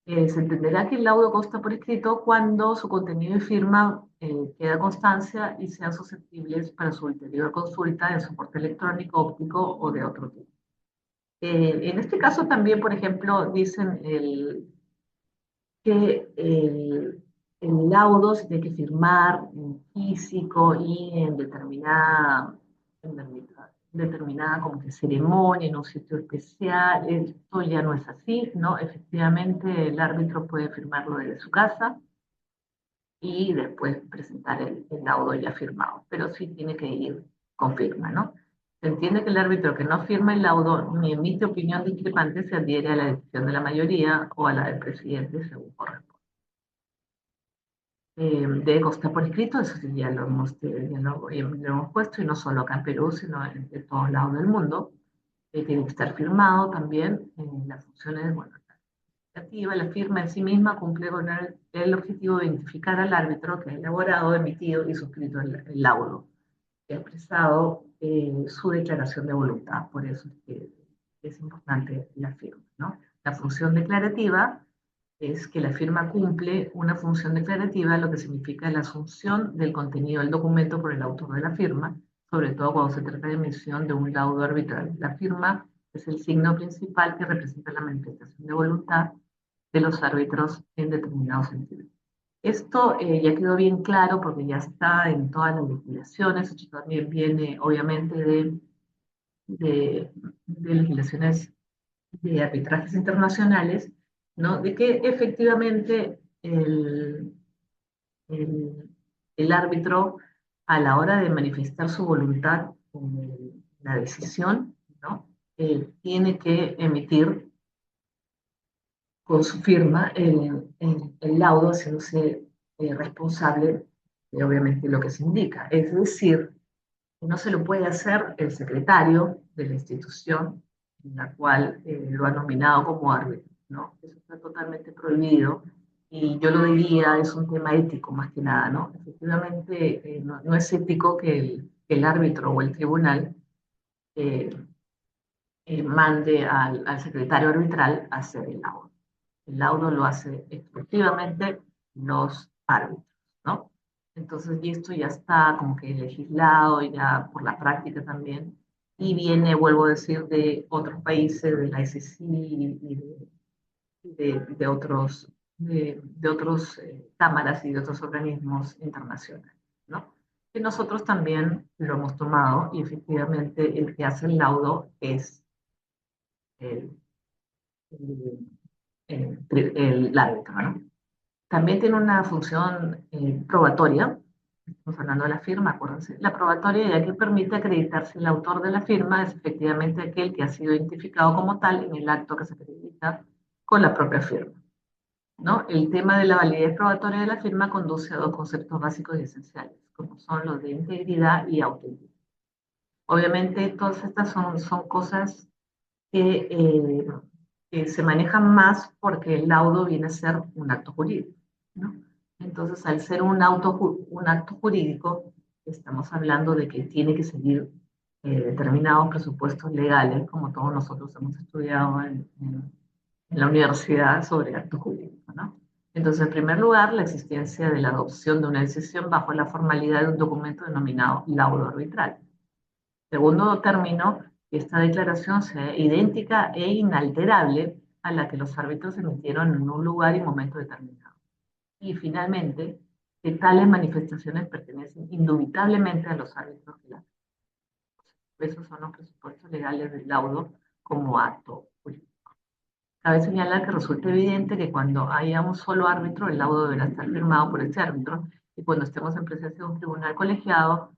Speaker 1: Se entenderá que el laudo consta por escrito cuando su contenido y firma queda constancia y sean susceptibles para su ulterior consulta en soporte electrónico, óptico o de otro tipo. En este caso también, por ejemplo, dicen que el laudo se tiene que firmar en físico y en determinada como que ceremonia, en un sitio especial. Esto ya no es así, ¿no? Efectivamente, el árbitro puede firmarlo desde su casa y después presentar el laudo ya firmado, pero sí tiene que ir con firma, ¿no? Se entiende que el árbitro que no firma el laudo ni emite opinión discrepante se adhiere a la decisión de la mayoría o a la del presidente, según corresponde. Debe constar por escrito, eso sí ya lo hemos puesto, y no solo acá en Perú, sino en todos lados del mundo. Tiene que estar firmado también. Las funciones, bueno, la firma en sí misma cumple con el objetivo de identificar al árbitro que ha elaborado, emitido y suscrito el laudo, que ha expresado su declaración de voluntad. Por eso es que es importante la firma, ¿no? La función declarativa es que la firma cumple una función declarativa, lo que significa la asunción del contenido del documento por el autor de la firma, sobre todo cuando se trata de emisión de un laudo arbitral. La firma es el signo principal que representa la manifestación de voluntad de los árbitros en determinado sentido. Esto ya quedó bien claro porque ya está en todas las legislaciones. Esto también viene obviamente de legislaciones de arbitrajes internacionales, ¿no? De que efectivamente el, el árbitro, a la hora de manifestar su voluntad en la decisión, ¿no? Tiene que emitir con su firma el laudo, haciéndose responsable de obviamente lo que se indica. Es decir, no se lo puede hacer el secretario de la institución en la cual lo ha nominado como árbitro, ¿no? Eso está totalmente prohibido, y yo lo diría, es un tema ético más que nada, ¿no? Efectivamente, no es ético que el árbitro o el tribunal eh, mande al secretario arbitral a hacer el laudo. El laudo lo hace exclusivamente los árbitros, ¿no? Entonces, y esto ya está como que legislado, ya por la práctica también, y viene, vuelvo a decir, de otros países, de la ICC y de otros cámaras y de otros organismos internacionales, ¿no? que nosotros también lo hemos tomado y efectivamente el que hace el laudo es el, el árbitro, ¿no? También tiene una función probatoria, estamos hablando de la firma, acuérdense, la probatoria ya que permite acreditar si el autor de la firma es efectivamente aquel que ha sido identificado como tal en el acto que se acredita con la propia firma, ¿no? El tema de la validez probatoria de la firma conduce a dos conceptos básicos y esenciales, como son los de integridad y autenticidad. Obviamente, todas estas son cosas que, que se manejan más porque el laudo viene a ser un acto jurídico, ¿no? Entonces, al ser un acto jurídico, estamos hablando de que tiene que seguir determinados presupuestos legales, como todos nosotros hemos estudiado en la universidad sobre actos jurídicos, ¿no? Entonces, en primer lugar, la existencia de la adopción de una decisión bajo la formalidad de un documento denominado laudo arbitral. Segundo término, que esta declaración sea idéntica e inalterable a la que los árbitros emitieron en un lugar y momento determinado. Y finalmente, que tales manifestaciones pertenecen indubitablemente a los árbitros que las hacen. Esos son los presupuestos legales del laudo como acto jurídico. Cabe señalar que resulta evidente que cuando haya un solo árbitro, el laudo deberá estar firmado por ese árbitro, y cuando estemos en presencia de un tribunal colegiado,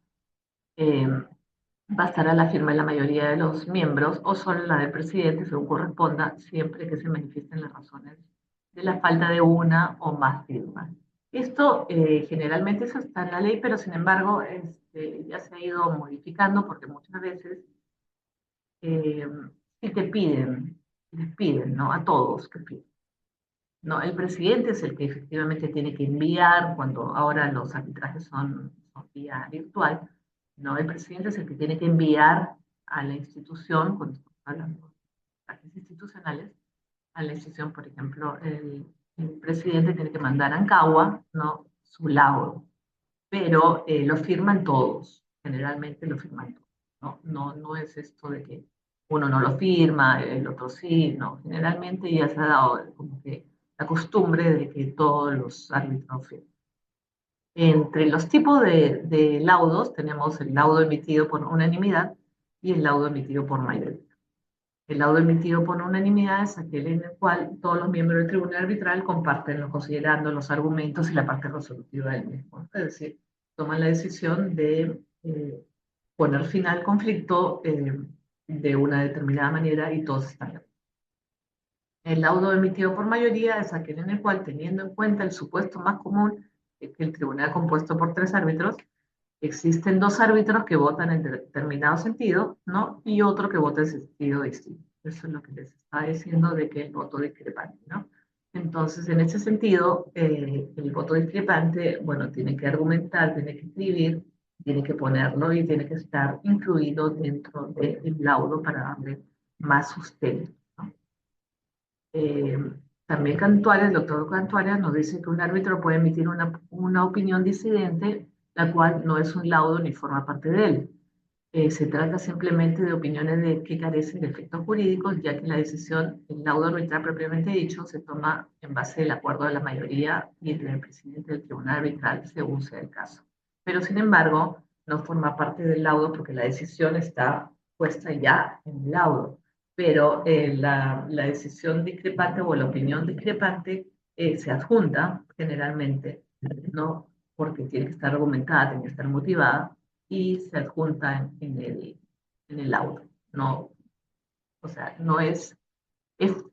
Speaker 1: eh, bastará la firma de la mayoría de los miembros o solo la del presidente, según corresponda, siempre que se manifiesten las razones de la falta de una o más firmas. Esto generalmente eso está en la ley, pero sin embargo ya se ha ido modificando porque muchas veces eh, si te piden, les piden, ¿no? A todos que piden. No, el presidente es el que efectivamente tiene que enviar, cuando ahora los arbitrajes son vía virtual, no, el presidente es el que tiene que enviar a la institución, cuando estamos hablando de arbitrajes institucionales, a la institución, por ejemplo, el presidente tiene que mandar a Ancagua, ¿no? Su laudo, pero lo firman todos, generalmente lo firman todos, ¿no? No es esto de que uno no lo firma, el otro sí, no, generalmente ya se ha dado como que la costumbre de que todos los árbitros firman. Entre los tipos de laudos tenemos el laudo emitido por unanimidad y el laudo emitido por mayoría. El laudo emitido por unanimidad es aquel en el cual todos los miembros del tribunal arbitral comparten, considerando los argumentos y la parte resolutiva del mismo. Es decir, toman la decisión de poner fin al conflicto de una determinada manera y todos están de acuerdo. El laudo emitido por mayoría es aquel en el cual, teniendo en cuenta el supuesto más común, que el tribunal compuesto por tres árbitros, existen dos árbitros que votan en determinado sentido, ¿no? Y otro que vota en sentido distinto. Eso es lo que les está diciendo de que el voto discrepante, ¿no? Entonces, en ese sentido, el voto discrepante, bueno, tiene que argumentar, tiene que escribir, tiene que ponerlo y tiene que estar incluido dentro del laudo para darle más sustento, ¿no? Eh, también Cantuarias, el doctor Cantuarias nos dice que un árbitro puede emitir una opinión disidente, la cual no es un laudo ni forma parte de él. Se trata simplemente de opiniones que carecen de efectos jurídicos, ya que la decisión, el laudo arbitral propiamente dicho, se toma en base del acuerdo de la mayoría y del presidente del tribunal arbitral, según sea el caso. Pero, sin embargo, no forma parte del laudo porque la decisión está puesta ya en el laudo. Pero la decisión discrepante o la opinión discrepante se adjunta generalmente, ¿no? Porque tiene que estar argumentada, tiene que estar motivada y se adjunta en el laudo. No, o sea, no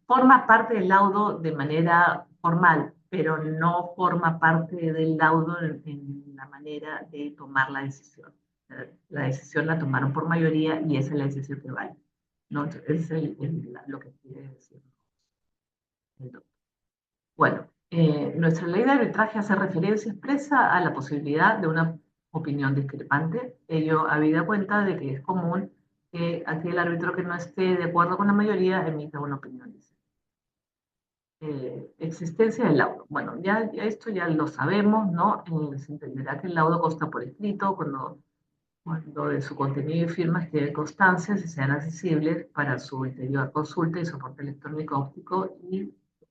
Speaker 1: forma parte del laudo de manera formal, pero no forma parte del laudo en la manera de tomar la decisión. La decisión la tomaron por mayoría y esa es la decisión que vale. ¿No? Entonces, lo que quiere decir el doctor. Bueno, nuestra ley de arbitraje hace referencia expresa a la posibilidad de una opinión discrepante. Ello habida cuenta de que es común que aquel árbitro que no esté de acuerdo con la mayoría emita una opinión. Existencia del laudo. Bueno, ya esto ya lo sabemos, ¿no? Se entenderá que el laudo consta por escrito cuando de su contenido y firmas quede constancia si sean accesibles para su interior consulta y soporte electrónico óptico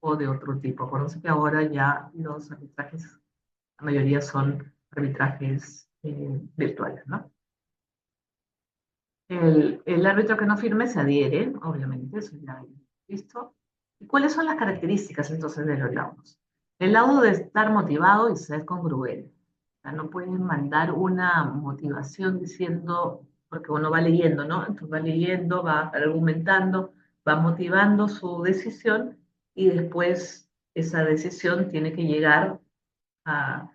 Speaker 1: o de otro tipo. Acuérdense que ahora ya los arbitrajes, la mayoría son arbitrajes virtuales, ¿no? El árbitro que no firme se adhiere, obviamente, eso ya lo hemos visto. ¿Y cuáles son las características entonces de los laudos? El laudo debe estar motivado y ser congruente. O sea, no pueden mandar una motivación diciendo, porque uno va leyendo, ¿no? Entonces va leyendo, va argumentando, va motivando su decisión y después esa decisión tiene que llegar a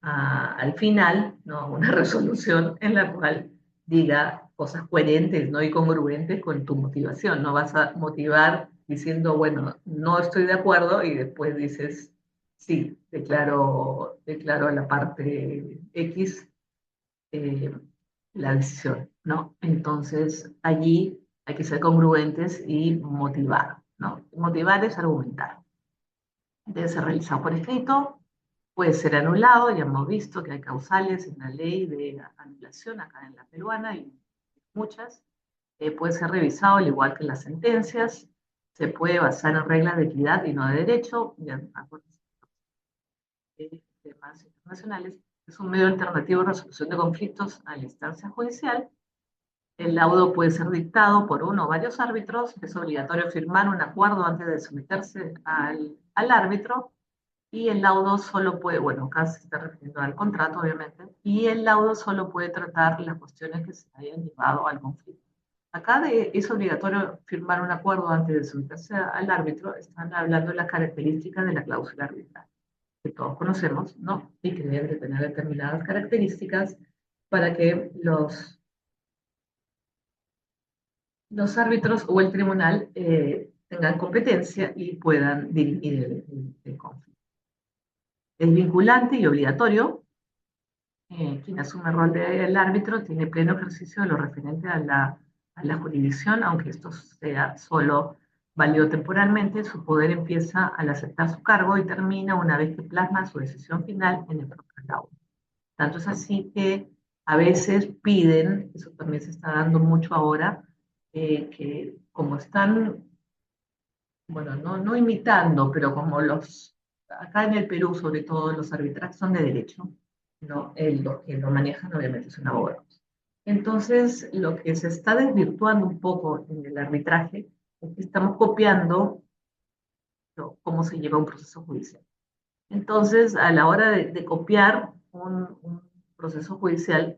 Speaker 1: al final, ¿no? Una resolución en la cual diga cosas coherentes, ¿no? Y congruentes con tu motivación. No vas a motivar diciendo, bueno, no estoy de acuerdo y después dices, sí, declaro la parte X eh, la decisión, ¿no? Entonces allí hay que ser congruentes y motivar, ¿no? Motivar es argumentar. Debe ser realizado por escrito, puede ser anulado, ya hemos visto que hay causales en la ley de anulación acá en la peruana y muchas. Puede ser revisado al igual que las sentencias, se puede basar en reglas de equidad y no de derecho, ya acuérdense de temas internacionales. Es un medio alternativo de resolución de conflictos a la instancia judicial. El laudo puede ser dictado por uno o varios árbitros, es obligatorio firmar un acuerdo antes de someterse al árbitro, y el laudo solo puede, bueno, acá se está refiriendo al contrato, obviamente, y el laudo solo puede tratar las cuestiones que se hayan llevado al conflicto. Acá es obligatorio firmar un acuerdo antes de someterse al árbitro, están hablando de las características de la cláusula arbitral, que todos conocemos, ¿no? Y que deben de tener determinadas características para que los árbitros o el tribunal tengan competencia y puedan dirimir el conflicto. Es vinculante y obligatorio. Quien asume el rol del árbitro tiene pleno ejercicio de lo referente a la jurisdicción, aunque esto sea solo válido temporalmente, su poder empieza al aceptar su cargo y termina una vez que plasma su decisión final en el propio laudo. Tanto es así que a veces piden, eso también se está dando mucho ahora, que como están, bueno, no imitando, pero como acá en el Perú sobre todo los arbitrajes son de derecho, ¿no? Los que lo manejan obviamente son abogados. Entonces, lo que se está desvirtuando un poco en el arbitraje es que estamos copiando, ¿no?, cómo se lleva un proceso judicial. Entonces, a la hora de copiar un proceso judicial,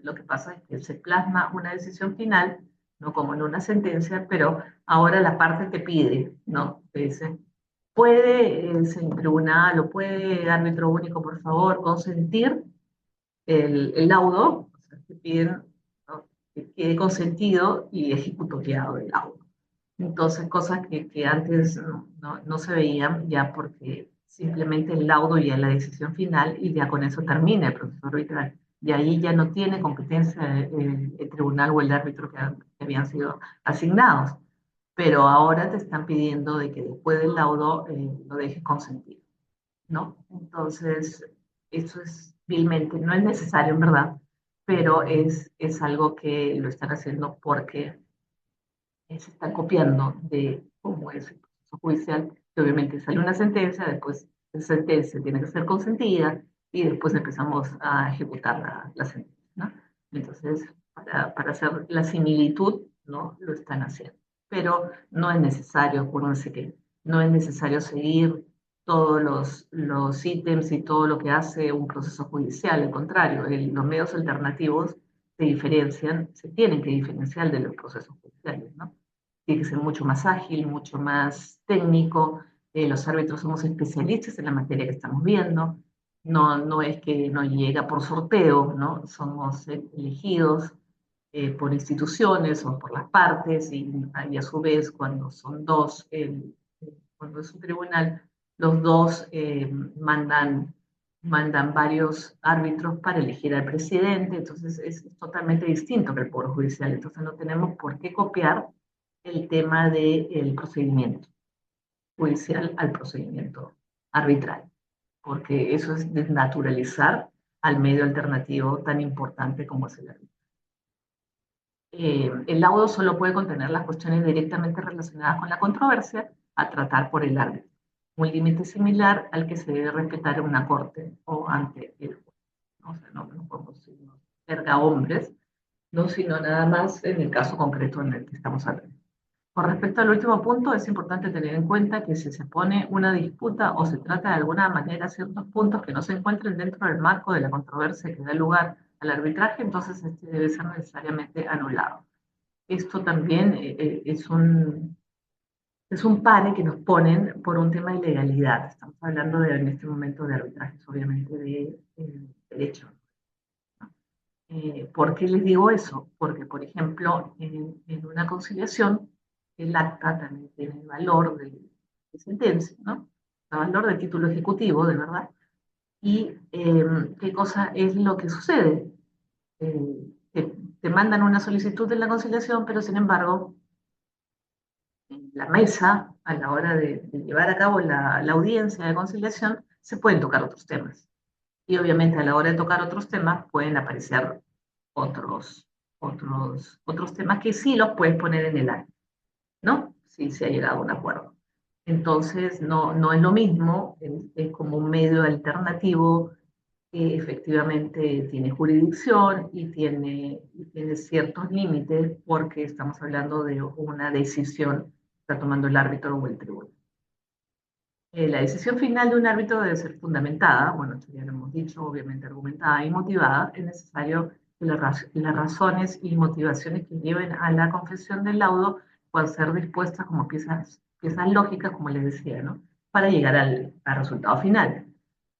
Speaker 1: lo que pasa es que se plasma una decisión final, no como en una sentencia, pero ahora la parte te pide, ¿no? Te dice, ¿puede el tribunal o puede árbitro único, por favor, consentir el laudo? O sea, te piden, ¿no?, que quede consentido y ejecutoriado el laudo. Entonces, cosas que antes no se veían ya porque simplemente el laudo ya es la decisión final y ya con eso termina el proceso arbitral. Y ahí ya no tiene competencia el tribunal o el árbitro que habían sido asignados. Pero ahora te están pidiendo de que después del laudo lo dejes consentido, ¿no? Entonces, eso es vilmente, no es necesario en verdad, pero es algo que lo están haciendo porque se está copiando de cómo es el proceso judicial, que obviamente sale una sentencia, después esa sentencia tiene que ser consentida y después empezamos a ejecutar la sentencia, ¿no? Entonces, para hacer la similitud, ¿no?, lo están haciendo. Pero no es necesario, acuérdense que no es necesario seguir todos los ítems y todo lo que hace un proceso judicial. Al contrario, los medios alternativos se diferencian, se tienen que diferenciar de los procesos judiciales, ¿no? Tiene que ser mucho más ágil, mucho más técnico. Los árbitros somos especialistas en la materia que estamos viendo. No es que nos llega por sorteo, ¿no? Somos elegidos por instituciones o por las partes y a su vez cuando son dos, cuando es un tribunal, los dos mandan varios árbitros para elegir al presidente, entonces es totalmente distinto que el Poder Judicial, entonces no tenemos por qué copiar el tema del procedimiento judicial al procedimiento arbitral, porque eso es desnaturalizar al medio alternativo tan importante como es el árbitro. El laudo solo puede contener las cuestiones directamente relacionadas con la controversia a tratar por el árbitro, un límite similar al que se debe respetar en una corte o ante el juez. ¿no? O sea, no podemos ser hombres, no, sino nada más en el caso concreto en el que estamos hablando. Con respecto al último punto, es importante tener en cuenta que si se pone una disputa o se trata de alguna manera ciertos puntos que no se encuentren dentro del marco de la controversia que da lugar al arbitraje, entonces este debe ser necesariamente anulado. Esto también es un pare que nos ponen por un tema de legalidad. Estamos hablando en este momento de arbitrajes, obviamente, de derecho. ¿Por qué les digo eso? Porque, por ejemplo, en una conciliación, el acta también tiene el valor de sentencia, ¿no? El valor de título ejecutivo, de verdad. ¿Y qué cosa es lo que sucede? Te mandan una solicitud de la conciliación, pero sin embargo, en la mesa, a la hora de llevar a cabo la audiencia de conciliación, se pueden tocar otros temas. Y obviamente a la hora de tocar otros temas pueden aparecer otros temas que sí los puedes poner en el acta, ¿no? Si se ha llegado a un acuerdo. Entonces, no es lo mismo, es como un medio alternativo que efectivamente tiene jurisdicción y tiene ciertos límites porque estamos hablando de una decisión que está tomando el árbitro o el tribunal. La decisión final de un árbitro debe ser fundamentada, bueno, esto ya lo hemos dicho, obviamente argumentada y motivada. Es necesario que las razones y motivaciones que lleven a la confesión del laudo puedan ser dispuestas como piezas lógicas, como les decía, ¿no? Para llegar al resultado final.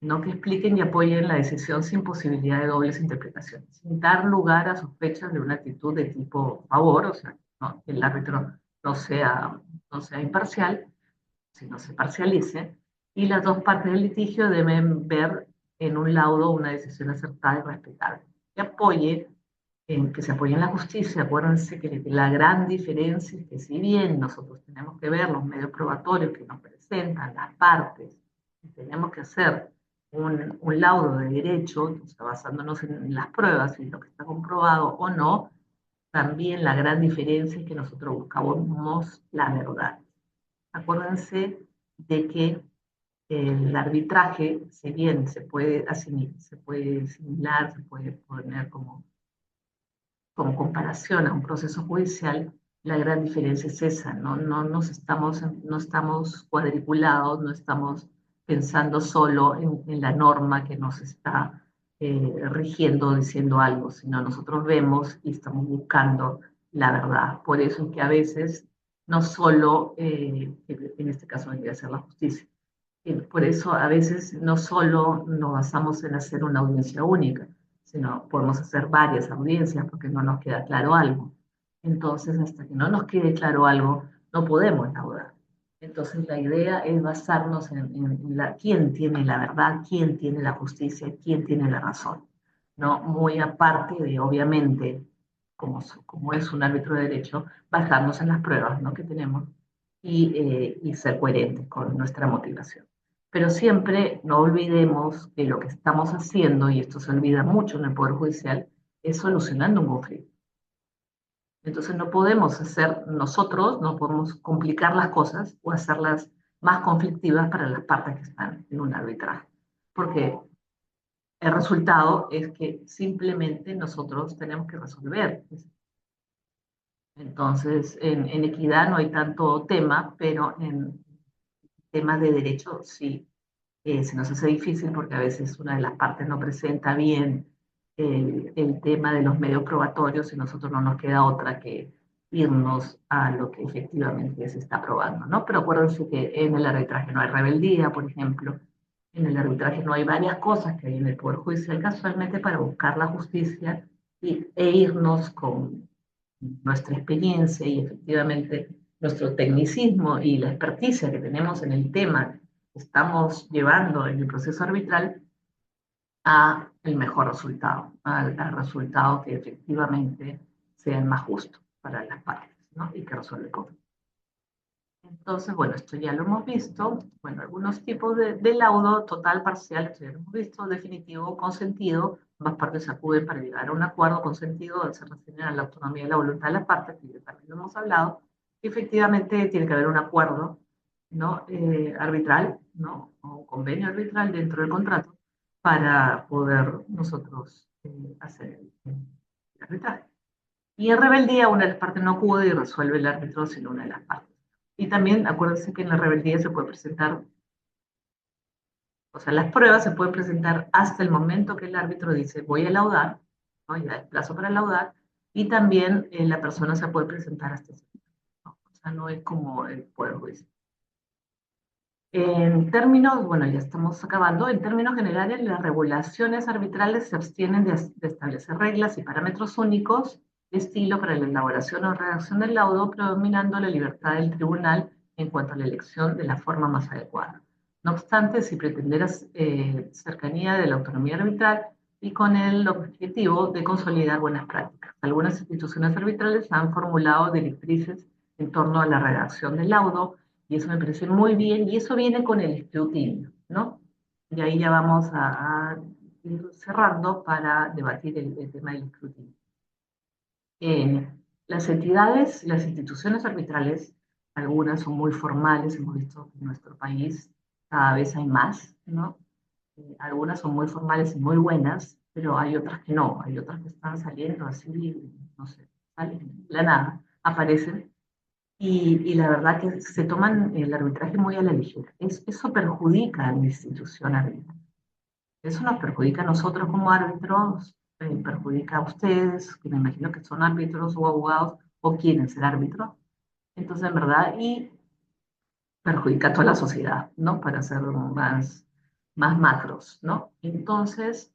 Speaker 1: No que expliquen y apoyen la decisión sin posibilidad de dobles interpretaciones, sin dar lugar a sospechas de una actitud de tipo favor, o sea, ¿no? Que el árbitro no sea, no sea imparcial, si no se parcialice, y las dos partes del litigio deben ver en un laudo una decisión acertada y respetable. Que se apoye en la justicia. Acuérdense que la gran diferencia es que si bien nosotros tenemos que ver los medios probatorios que nos presentan las partes, y tenemos que hacer un laudo de derecho, o sea, basándonos en las pruebas y lo que está comprobado o no, también la gran diferencia es que nosotros buscamos la verdad. Acuérdense de que el arbitraje, si bien se puede asimilar, se puede poner como comparación a un proceso judicial, la gran diferencia es esa, no estamos cuadriculados, no estamos pensando solo en la norma que nos está rigiendo, diciendo algo, sino nosotros vemos y estamos buscando la verdad. Por eso es que a veces no solo, en este caso vendría ser la justicia, por eso a veces no solo nos basamos en hacer una audiencia única, sino podemos hacer varias audiencias porque no nos queda claro algo. Entonces, hasta que no nos quede claro algo, no podemos laudar. Entonces, la idea es basarnos en quién tiene la verdad, quién tiene la justicia, quién tiene la razón. ¿No? Muy aparte de, obviamente, como es un árbitro de derecho, basarnos en las pruebas, ¿no? que tenemos y ser coherentes con nuestra motivación. Pero siempre no olvidemos que lo que estamos haciendo, y esto se olvida mucho en el Poder Judicial, es solucionando un conflicto. Entonces no podemos nosotros, no podemos complicar las cosas o hacerlas más conflictivas para las partes que están en un arbitraje. Porque el resultado es que simplemente nosotros tenemos que resolver. Entonces, en equidad no hay tanto tema, pero en temas de derecho sí se nos hace difícil porque a veces una de las partes no presenta bien el tema de los medios probatorios y nosotros no nos queda otra que irnos a lo que efectivamente se está probando, ¿no? Pero acuérdense que en el arbitraje no hay rebeldía, por ejemplo, en el arbitraje no hay varias cosas que hay en el Poder Judicial casualmente para buscar la justicia e irnos con nuestra experiencia y efectivamente nuestro tecnicismo y la experticia que tenemos en el tema que estamos llevando en el proceso arbitral a el mejor resultado, al resultado que efectivamente sea el más justo para las partes, ¿no? Y que resuelve el conflicto. Entonces, bueno, esto ya lo hemos visto. Bueno, algunos tipos de laudo, total, parcial, esto ya lo hemos visto, definitivo, consentido. Ambas partes acuden para llegar a un acuerdo consentido al se refiere a la autonomía y la voluntad de las partes, que ya también lo hemos hablado. Y efectivamente tiene que haber un acuerdo, ¿no? Arbitral, ¿no? O un convenio arbitral dentro del contrato para poder nosotros hacer el arbitraje. Y en rebeldía una de las partes no acude y resuelve el árbitro sin una de las partes. Y también acuérdense que en la rebeldía se puede presentar, o sea, las pruebas se pueden presentar hasta el momento que el árbitro dice voy a laudar, ¿no? Ya el plazo para laudar, y también la persona se puede presentar hasta ese momento, ¿no? O sea, no es como el Poder Judicial. En términos, bueno, ya estamos acabando, en términos generales, las regulaciones arbitrales se abstienen de establecer reglas y parámetros únicos de estilo para la elaboración o redacción del laudo, predominando la libertad del tribunal en cuanto a la elección de la forma más adecuada. No obstante, si pretenderas cercanía de la autonomía arbitral y con el objetivo de consolidar buenas prácticas. Algunas instituciones arbitrales han formulado directrices en torno a la redacción del laudo, y eso me parece muy bien, y eso viene con el escrutinio, ¿no? Y ahí ya vamos a ir cerrando para debatir el tema del escrutinio. Eh, las entidades, las instituciones arbitrales, algunas son muy formales, hemos visto que en nuestro país cada vez hay más, ¿no? Algunas son muy formales y muy buenas, pero hay otras que no, hay otras que están saliendo así, no sé, salen de la nada, aparecen y la verdad que se toman el arbitraje muy a la ligera. Eso perjudica a la institución arbitral. Eso nos perjudica a nosotros como árbitros, perjudica a ustedes, que me imagino que son árbitros o abogados o quieren ser árbitros. Entonces, en verdad, y perjudica a toda la sociedad, ¿no? Para ser más macros, ¿no? Entonces,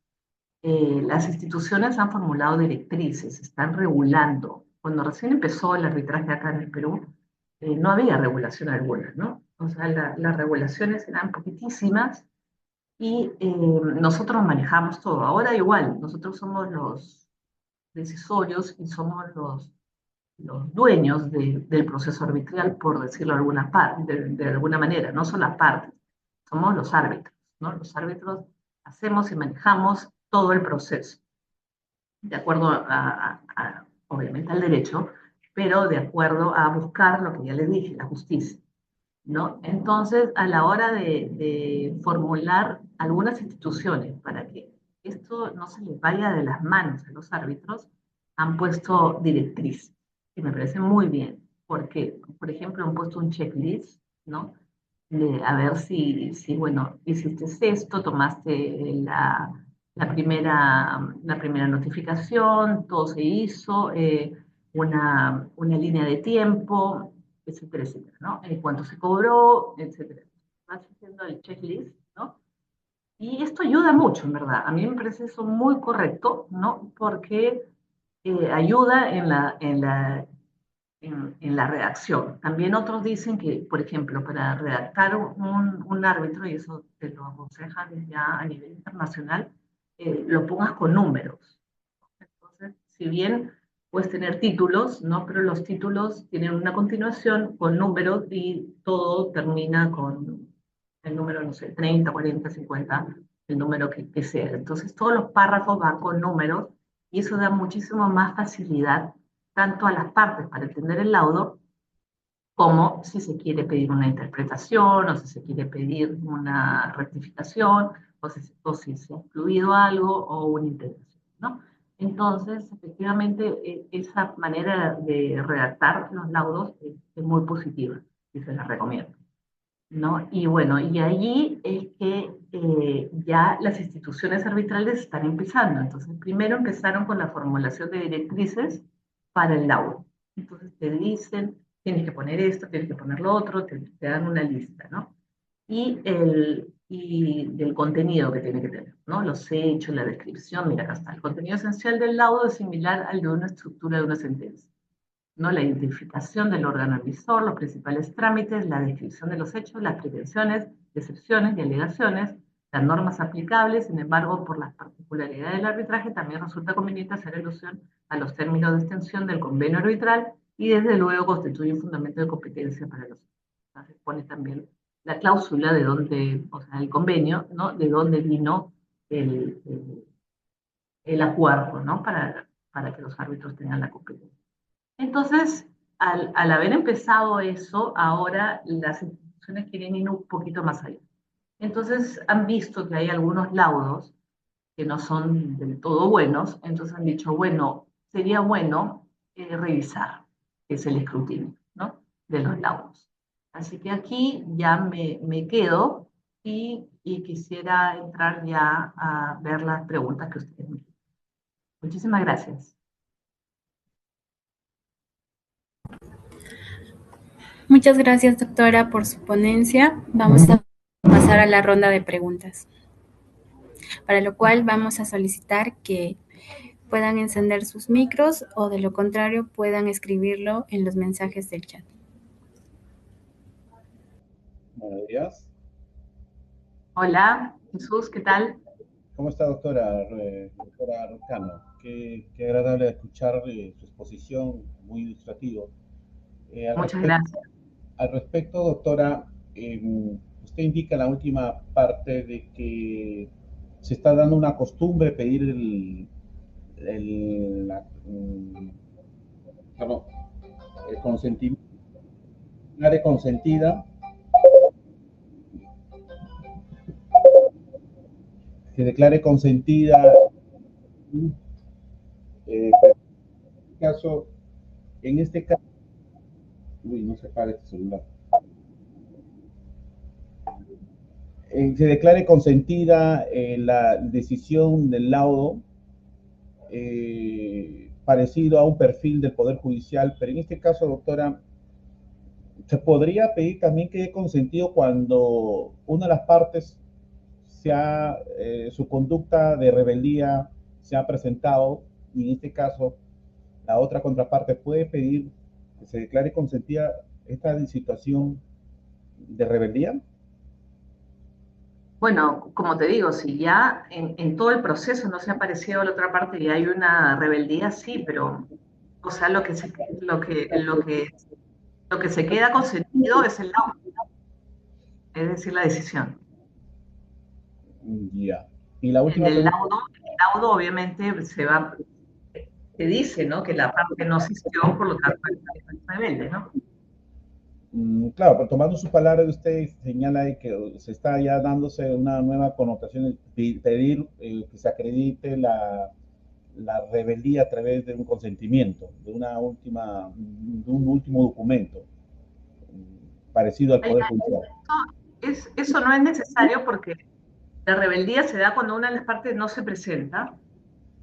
Speaker 1: las instituciones han formulado directrices, están regulando. Cuando recién empezó el arbitraje acá en el Perú, no había regulación alguna, ¿no? O sea, las regulaciones eran poquitísimas y nosotros manejamos todo. Ahora igual, nosotros somos los decisorios y somos los dueños del proceso arbitral, por decirlo de alguna manera, no son las partes, somos los árbitros, ¿no? Los árbitros hacemos y manejamos todo el proceso de acuerdo obviamente al derecho, pero de acuerdo a buscar lo que ya les dije, la justicia, ¿no? Entonces, a la hora de formular algunas instituciones para que esto no se les vaya de las manos a los árbitros, han puesto directrices, que me parece muy bien, porque, por ejemplo, han puesto un checklist, ¿no? A ver si, bueno, hiciste esto, tomaste la primera notificación, todo se hizo, una línea de tiempo, etcétera, etcétera, ¿no? Cuánto se cobró, etcétera. Vas haciendo el checklist, ¿no? Y esto ayuda mucho, en verdad. A mí me parece eso muy correcto, ¿no? Porque ayuda en la redacción. También otros dicen que, por ejemplo, para redactar un árbitro, y eso te lo aconsejan ya a nivel internacional, lo pongas con números. Entonces, si bien puedes tener títulos, ¿no? Pero los títulos tienen una continuación con números y todo termina con el número, no sé, 30, 40, 50, el número que sea. Entonces, todos los párrafos van con números y eso da muchísimo más facilidad tanto a las partes para entender el laudo, como si se quiere pedir una interpretación o si se quiere pedir una rectificación o si se ha incluido algo o una integración, ¿no? Entonces, efectivamente, esa manera de redactar los laudos es muy positiva y se la recomiendo, ¿no? Y bueno, y allí es que ya las instituciones arbitrales están empezando. Entonces, primero empezaron con la formulación de directrices para el laudo. Entonces, te dicen, tienes que poner esto, tienes que poner lo otro, te dan una lista, ¿no? Y del contenido que tiene que tener, ¿no? Los hechos, la descripción, mira, acá está. El contenido esencial del laudo es similar al de una estructura de una sentencia, ¿no? La identificación del órgano emisor, los principales trámites, la descripción de los hechos, las pretensiones, excepciones y alegaciones, las normas aplicables. Sin embargo, por las particularidades del arbitraje, también resulta conveniente hacer alusión a los términos de extensión del convenio arbitral y desde luego constituye un fundamento de competencia para los. Entonces pone también la cláusula de dónde, o sea, el convenio, ¿no? De dónde vino el acuerdo, ¿no? Para que los árbitros tengan la competencia. Entonces, al haber empezado eso, ahora las instituciones quieren ir un poquito más allá. Entonces, han visto que hay algunos laudos que no son del todo buenos, entonces han dicho, bueno, sería bueno revisar, que es el escrutinio, ¿no? De los laudos. Así que aquí ya me quedo y quisiera entrar ya a ver las preguntas que ustedes me hicieron. Muchísimas gracias.
Speaker 2: Muchas gracias, doctora, por su ponencia. Vamos a pasar a la ronda de preguntas, para lo cual vamos a solicitar que puedan encender sus micros o de lo contrario puedan escribirlo en los mensajes del chat.
Speaker 3: Buenos días.
Speaker 1: Hola, Jesús, ¿qué tal?
Speaker 3: ¿Cómo está, doctora? Doctora Rucano. Qué agradable escuchar su exposición, muy ilustrativo. Eh, al,
Speaker 1: Muchas
Speaker 3: respecto,
Speaker 1: gracias.
Speaker 3: al respecto, doctora, usted indica en la última parte de que se está dando una costumbre pedir perdón, el consentimiento, la de consentida, que declare consentida, pero en este caso, uy, no se para este celular. Se declare consentida la decisión del laudo parecido a un perfil del Poder Judicial, pero en este caso, doctora, se podría pedir también que dé consentido cuando una de las partes su conducta de rebeldía se ha presentado, y en este caso la otra contraparte puede pedir que se declare consentida esta situación de rebeldía.
Speaker 1: Bueno, como te digo, si ya en todo el proceso no se ha aparecido la otra parte y hay una rebeldía, sí, pero, o sea, lo que se queda consentido es el laudo, es decir, la decisión.
Speaker 3: Ya. Y la
Speaker 1: En
Speaker 3: última pregunta.
Speaker 1: el laudo obviamente se dice, ¿no? Que la parte no asistió, por lo tanto, es rebelde, ¿no?
Speaker 3: Claro, pero tomando sus palabras, usted señala de que se está ya dándose una nueva connotación, pedir que se acredite la rebeldía a través de un consentimiento, de un último documento, parecido al Poder Judicial.
Speaker 1: Eso no es necesario porque la rebeldía se da cuando una de las partes no se presenta.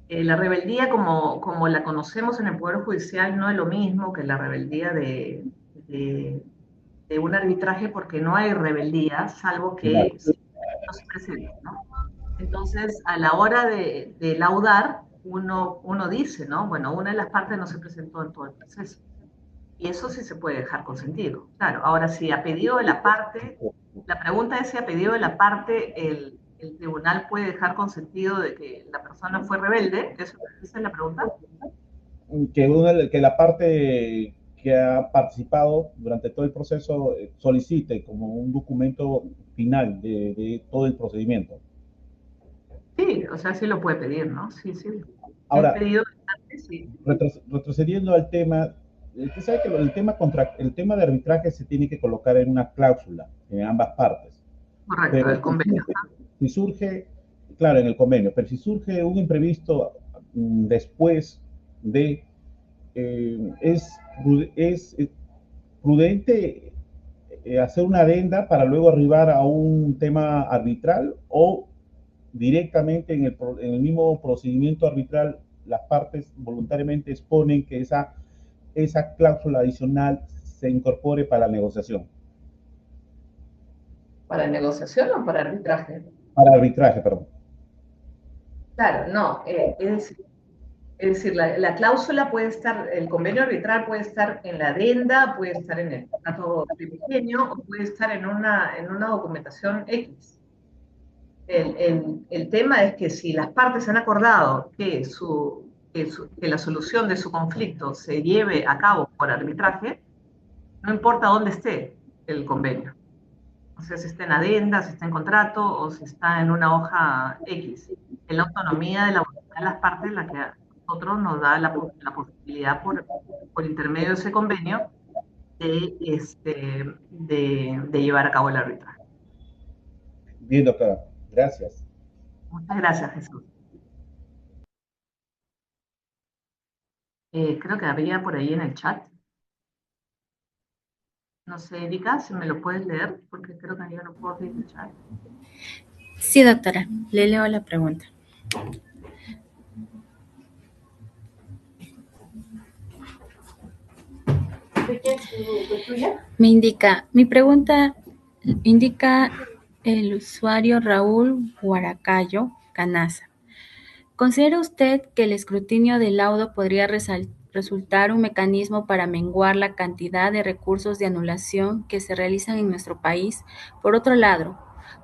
Speaker 1: La rebeldía, como la conocemos en el Poder Judicial, no es lo mismo que la rebeldía de, de un arbitraje, porque no hay rebeldía, salvo
Speaker 3: Claro.
Speaker 1: que no se presente, ¿no? Entonces, a la hora de laudar, uno dice, ¿no? Bueno, una de las partes no se presentó en todo el proceso. Y eso sí se puede dejar consentido. Claro, ahora si a pedido de la parte, la pregunta es si a pedido de la parte el tribunal puede dejar consentido de que la persona fue rebelde. ¿Esa es la pregunta?
Speaker 3: Que la parte que ha participado durante todo el proceso solicite como un documento final de todo el procedimiento.
Speaker 1: Sí, o sea, sí lo puede pedir, ¿no? Sí, sí. Si es
Speaker 3: Ahora,
Speaker 1: pedido de parte, sí.
Speaker 3: retrocediendo al tema, usted sabe que el tema de arbitraje se tiene que colocar en una cláusula en ambas partes.
Speaker 1: Correcto,
Speaker 3: Pero
Speaker 1: el convenio.
Speaker 3: si surge, claro, en el convenio, pero si surge un imprevisto después de, es prudente hacer una adenda para luego arribar a un tema arbitral, o directamente en el mismo procedimiento arbitral las partes voluntariamente exponen que esa cláusula adicional se incorpore para la negociación.
Speaker 1: ¿Para negociación o para arbitraje?
Speaker 3: Para arbitraje, perdón.
Speaker 1: Claro, no. Es decir, la cláusula puede estar, el convenio arbitral puede estar en la adenda, puede estar en el contrato primigenio o puede estar en una documentación X. El tema es que si las partes han acordado que la solución de su conflicto se lleve a cabo por arbitraje, no importa dónde esté el convenio. O sea, si está en adenda, si está en contrato o si está en una hoja X. Es la autonomía de la voluntad de las partes la que a nosotros nos da la posibilidad por intermedio de ese convenio de llevar a cabo el arbitraje.
Speaker 3: Bien, doctora. Gracias.
Speaker 1: Muchas gracias, Jesús. Creo que había por ahí en el chat. No sé, Erika, si me lo puedes leer, porque creo que yo no puedo abrir el chat.
Speaker 2: Sí, doctora, le leo la pregunta.
Speaker 1: ¿De qué es tuya?
Speaker 2: Mi pregunta indica el usuario Raúl Huaracayo Canaza. ¿Considera usted que el escrutinio del laudo podría resultar un mecanismo para menguar la cantidad de recursos de anulación que se realizan en nuestro país? Por otro lado,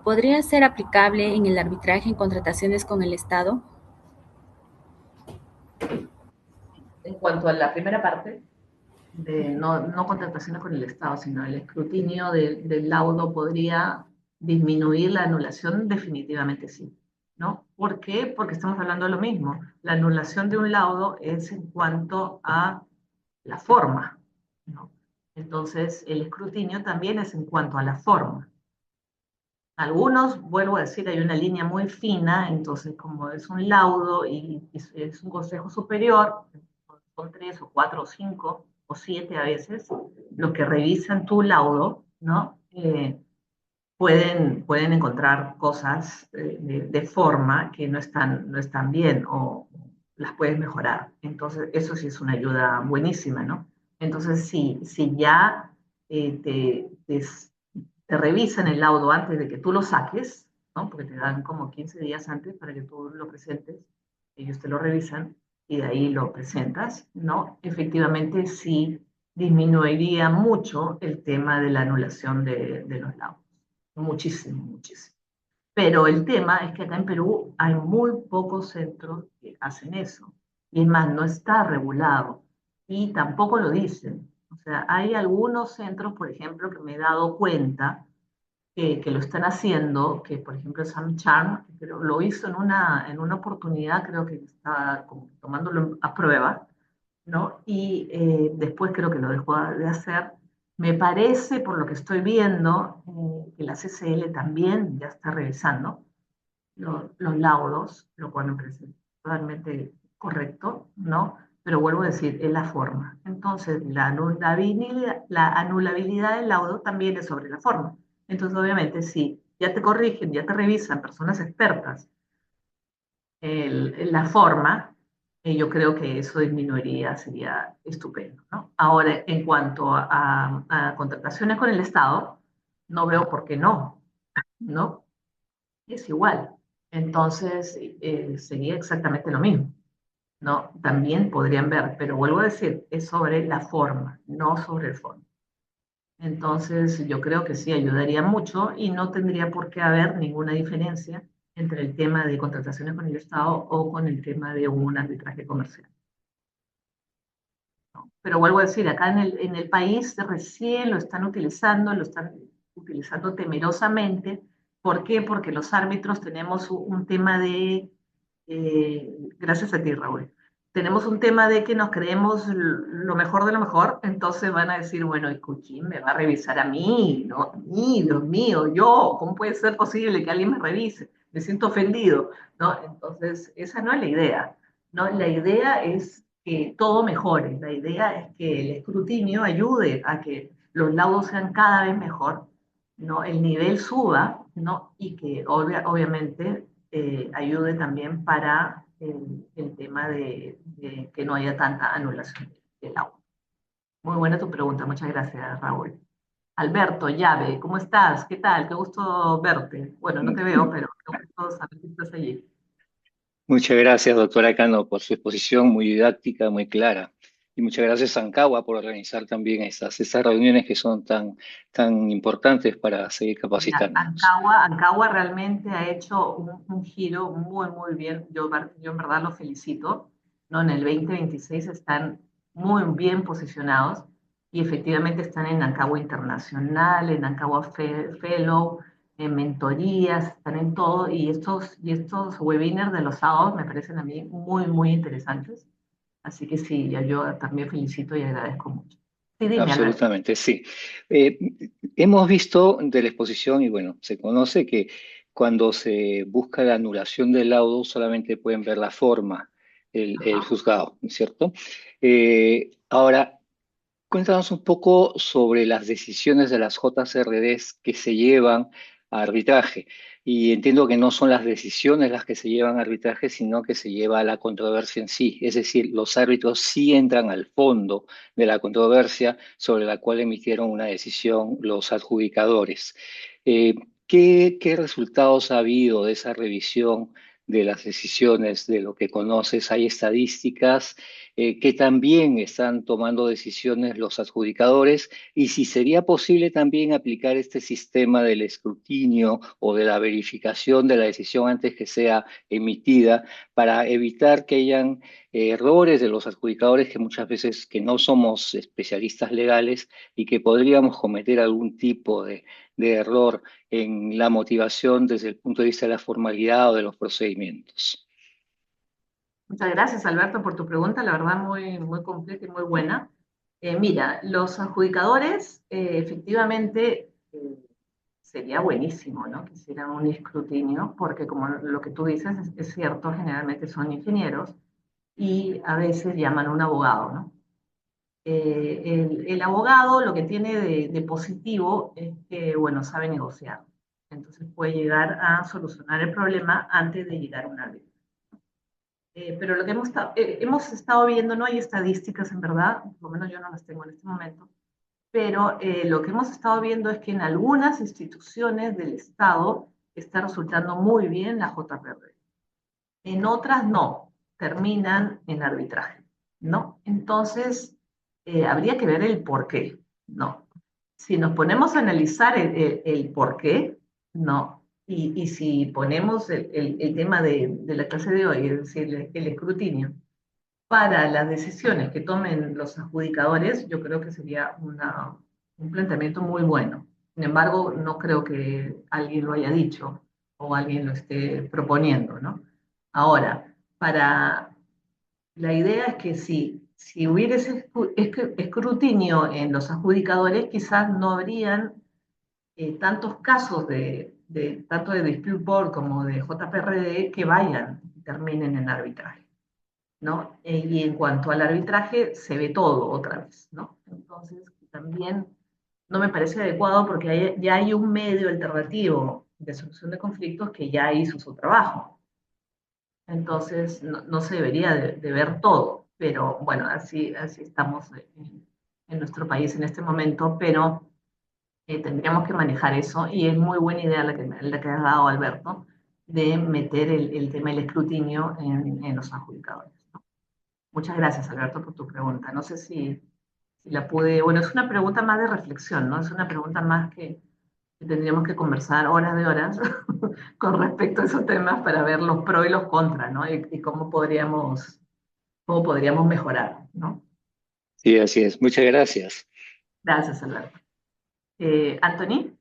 Speaker 2: ¿podría ser aplicable en el arbitraje en contrataciones con el Estado?
Speaker 1: En cuanto a la primera parte, de no contrataciones con el Estado, sino el escrutinio del laudo podría disminuir la anulación, definitivamente sí, ¿no? ¿Por qué? Porque estamos hablando de lo mismo. La anulación de un laudo es en cuanto a la forma, ¿no? Entonces, el escrutinio también es en cuanto a la forma. Algunos, vuelvo a decir, hay una línea muy fina, entonces como es un laudo y es un consejo superior, son 3 o 4 o 5 o 7 a veces, los que revisan tu laudo, ¿no? Pueden encontrar cosas de forma que no están bien o las puedes mejorar. Entonces, eso sí es una ayuda buenísima, ¿no? Entonces, si ya te revisan el laudo antes de que tú lo saques, ¿no? Porque te dan como 15 días antes para que tú lo presentes, ellos te lo revisan y de ahí lo presentas, ¿no? Efectivamente, sí disminuiría mucho el tema de la anulación de los laudos. Muchísimo, muchísimo. Pero el tema es que acá en Perú hay muy pocos centros que hacen eso. Y es más, no está regulado. Y tampoco lo dicen. O sea, hay algunos centros, por ejemplo, que me he dado cuenta que lo están haciendo, que por ejemplo Sam Charm, que lo hizo en una oportunidad, creo que estaba como tomándolo a prueba, ¿no? Y después creo que lo dejó de hacer. Me parece, por lo que estoy viendo, que la CCL también ya está revisando los laudos, lo cual me parece totalmente correcto, ¿no? Pero vuelvo a decir, es la forma. Entonces, la anulabilidad del laudo también es sobre la forma. Entonces, obviamente, si ya te corrigen, ya te revisan personas expertas la forma, yo creo que eso disminuiría, sería estupendo, ¿no? Ahora, en cuanto a contrataciones con el Estado, no veo por qué no, ¿no? Es igual. Entonces, sería exactamente lo mismo, ¿no? También podrían ver, pero vuelvo a decir, es sobre la forma, no sobre el fondo. Entonces, yo creo que sí ayudaría mucho y no tendría por qué haber ninguna diferencia entre el tema de contrataciones con el Estado o con el tema de un arbitraje comercial, ¿no? Pero vuelvo a decir, acá en el país recién lo están utilizando temerosamente. ¿Por qué? Porque los árbitros tenemos un tema gracias a ti, Raúl, tenemos un tema de que nos creemos lo mejor de lo mejor, entonces van a decir, bueno, ¿y quién me va a revisar a mí? ¿No? A mí, Dios mío, yo, ¿cómo puede ser posible que alguien me revise? Me siento ofendido, ¿no? Entonces, esa no es la idea, ¿no? La idea es que todo mejore, la idea es que el escrutinio ayude a que los laudos sean cada vez mejor, ¿no? El nivel suba, ¿no? Y que obviamente ayude también para el tema de que no haya tanta anulación del agua. Muy buena tu pregunta, muchas gracias, Raúl. Alberto, llave, ¿cómo estás? ¿Qué tal? Qué gusto verte. Bueno, no te veo, pero qué gusto saber que estás allí.
Speaker 4: Muchas gracias, doctora Cano, por su exposición muy didáctica, muy clara. Y muchas gracias, Ancawa, por organizar también esas reuniones que son tan importantes para seguir
Speaker 1: Mira,
Speaker 4: capacitándonos.
Speaker 1: Ankawa realmente ha hecho un giro muy, muy bien. Yo en verdad los felicito, ¿no? En el 2026 están muy bien posicionados y efectivamente están en Ankawa Internacional, en Ankawa Fellow, en mentorías, están en todo. Y estos webinars de los sábados me parecen a mí muy, muy interesantes. Así que sí, yo también felicito y agradezco mucho. Sí, dime, Alberto.
Speaker 4: Absolutamente, sí. Eh, Hemos visto de la exposición, y bueno, se conoce que cuando se busca la anulación del laudo solamente pueden ver la forma, el
Speaker 1: Ajá.
Speaker 4: juzgado, ¿no es cierto? Ahora, cuéntanos un poco sobre las decisiones de las JCRDs que se llevan a arbitraje. Y entiendo que no son las decisiones las que se llevan a arbitraje, sino que se lleva a la controversia en sí. Es decir, los árbitros sí entran al fondo de la controversia sobre la cual emitieron una decisión los adjudicadores. Eh, ¿qué resultados ha habido de esa revisión de las decisiones, de lo que conoces? ¿Hay estadísticas que también están tomando decisiones los adjudicadores? Y si sería posible también aplicar este sistema del escrutinio o de la verificación de la decisión antes que sea emitida para evitar que hayan errores de los adjudicadores que muchas veces que no somos especialistas legales y que podríamos cometer algún tipo de error en la motivación desde el punto de vista de la formalidad o de los procedimientos.
Speaker 1: Muchas gracias, Alberto, por tu pregunta, la verdad muy completa y muy buena. Mira, los adjudicadores, efectivamente, sería buenísimo, ¿no? Que hicieran un escrutinio, porque como lo que tú dices es cierto, generalmente son ingenieros y a veces llaman a un abogado, ¿no? El abogado lo que tiene de positivo es que, bueno, sabe negociar. Entonces puede llegar a solucionar el problema antes de llegar a un árbitro. Pero lo que hemos estado viendo, no hay estadísticas en verdad, por lo menos yo no las tengo en este momento, pero lo que hemos estado viendo es que en algunas instituciones del Estado está resultando muy bien la JPR. En otras no, terminan en arbitraje, ¿no? Entonces, habría que ver el por qué, ¿no? Si nos ponemos a analizar el por qué, no. Y si ponemos el tema de la clase de hoy, es decir, el escrutinio, para las decisiones que tomen los adjudicadores, yo creo que sería un planteamiento muy bueno. Sin embargo, no creo que alguien lo haya dicho o alguien lo esté proponiendo, ¿no? Ahora, la idea es que si hubiera ese escrutinio en los adjudicadores, quizás no habrían tantos casos tanto de Dispute Board como de JPRD que vayan y terminen en arbitraje, ¿no? Y en cuanto al arbitraje, se ve todo otra vez, ¿no? Entonces, también no me parece adecuado porque ya hay un medio alternativo de solución de conflictos que ya hizo su trabajo. Entonces, no se debería de ver todo, pero bueno, así estamos en nuestro país en este momento, pero tendríamos que manejar eso y es muy buena idea la que has dado, Alberto, de meter el tema del escrutinio en los adjudicadores, ¿no? Muchas gracias, Alberto, por tu pregunta. No sé si la pude, bueno, es una pregunta más de reflexión, ¿no? Es una pregunta más que tendríamos que conversar horas de horas con respecto a esos temas para ver los pros y los contras, ¿no? Y cómo podríamos mejorar, ¿no?
Speaker 4: Sí, así es. Muchas gracias.
Speaker 1: Gracias, Alberto. Anthony.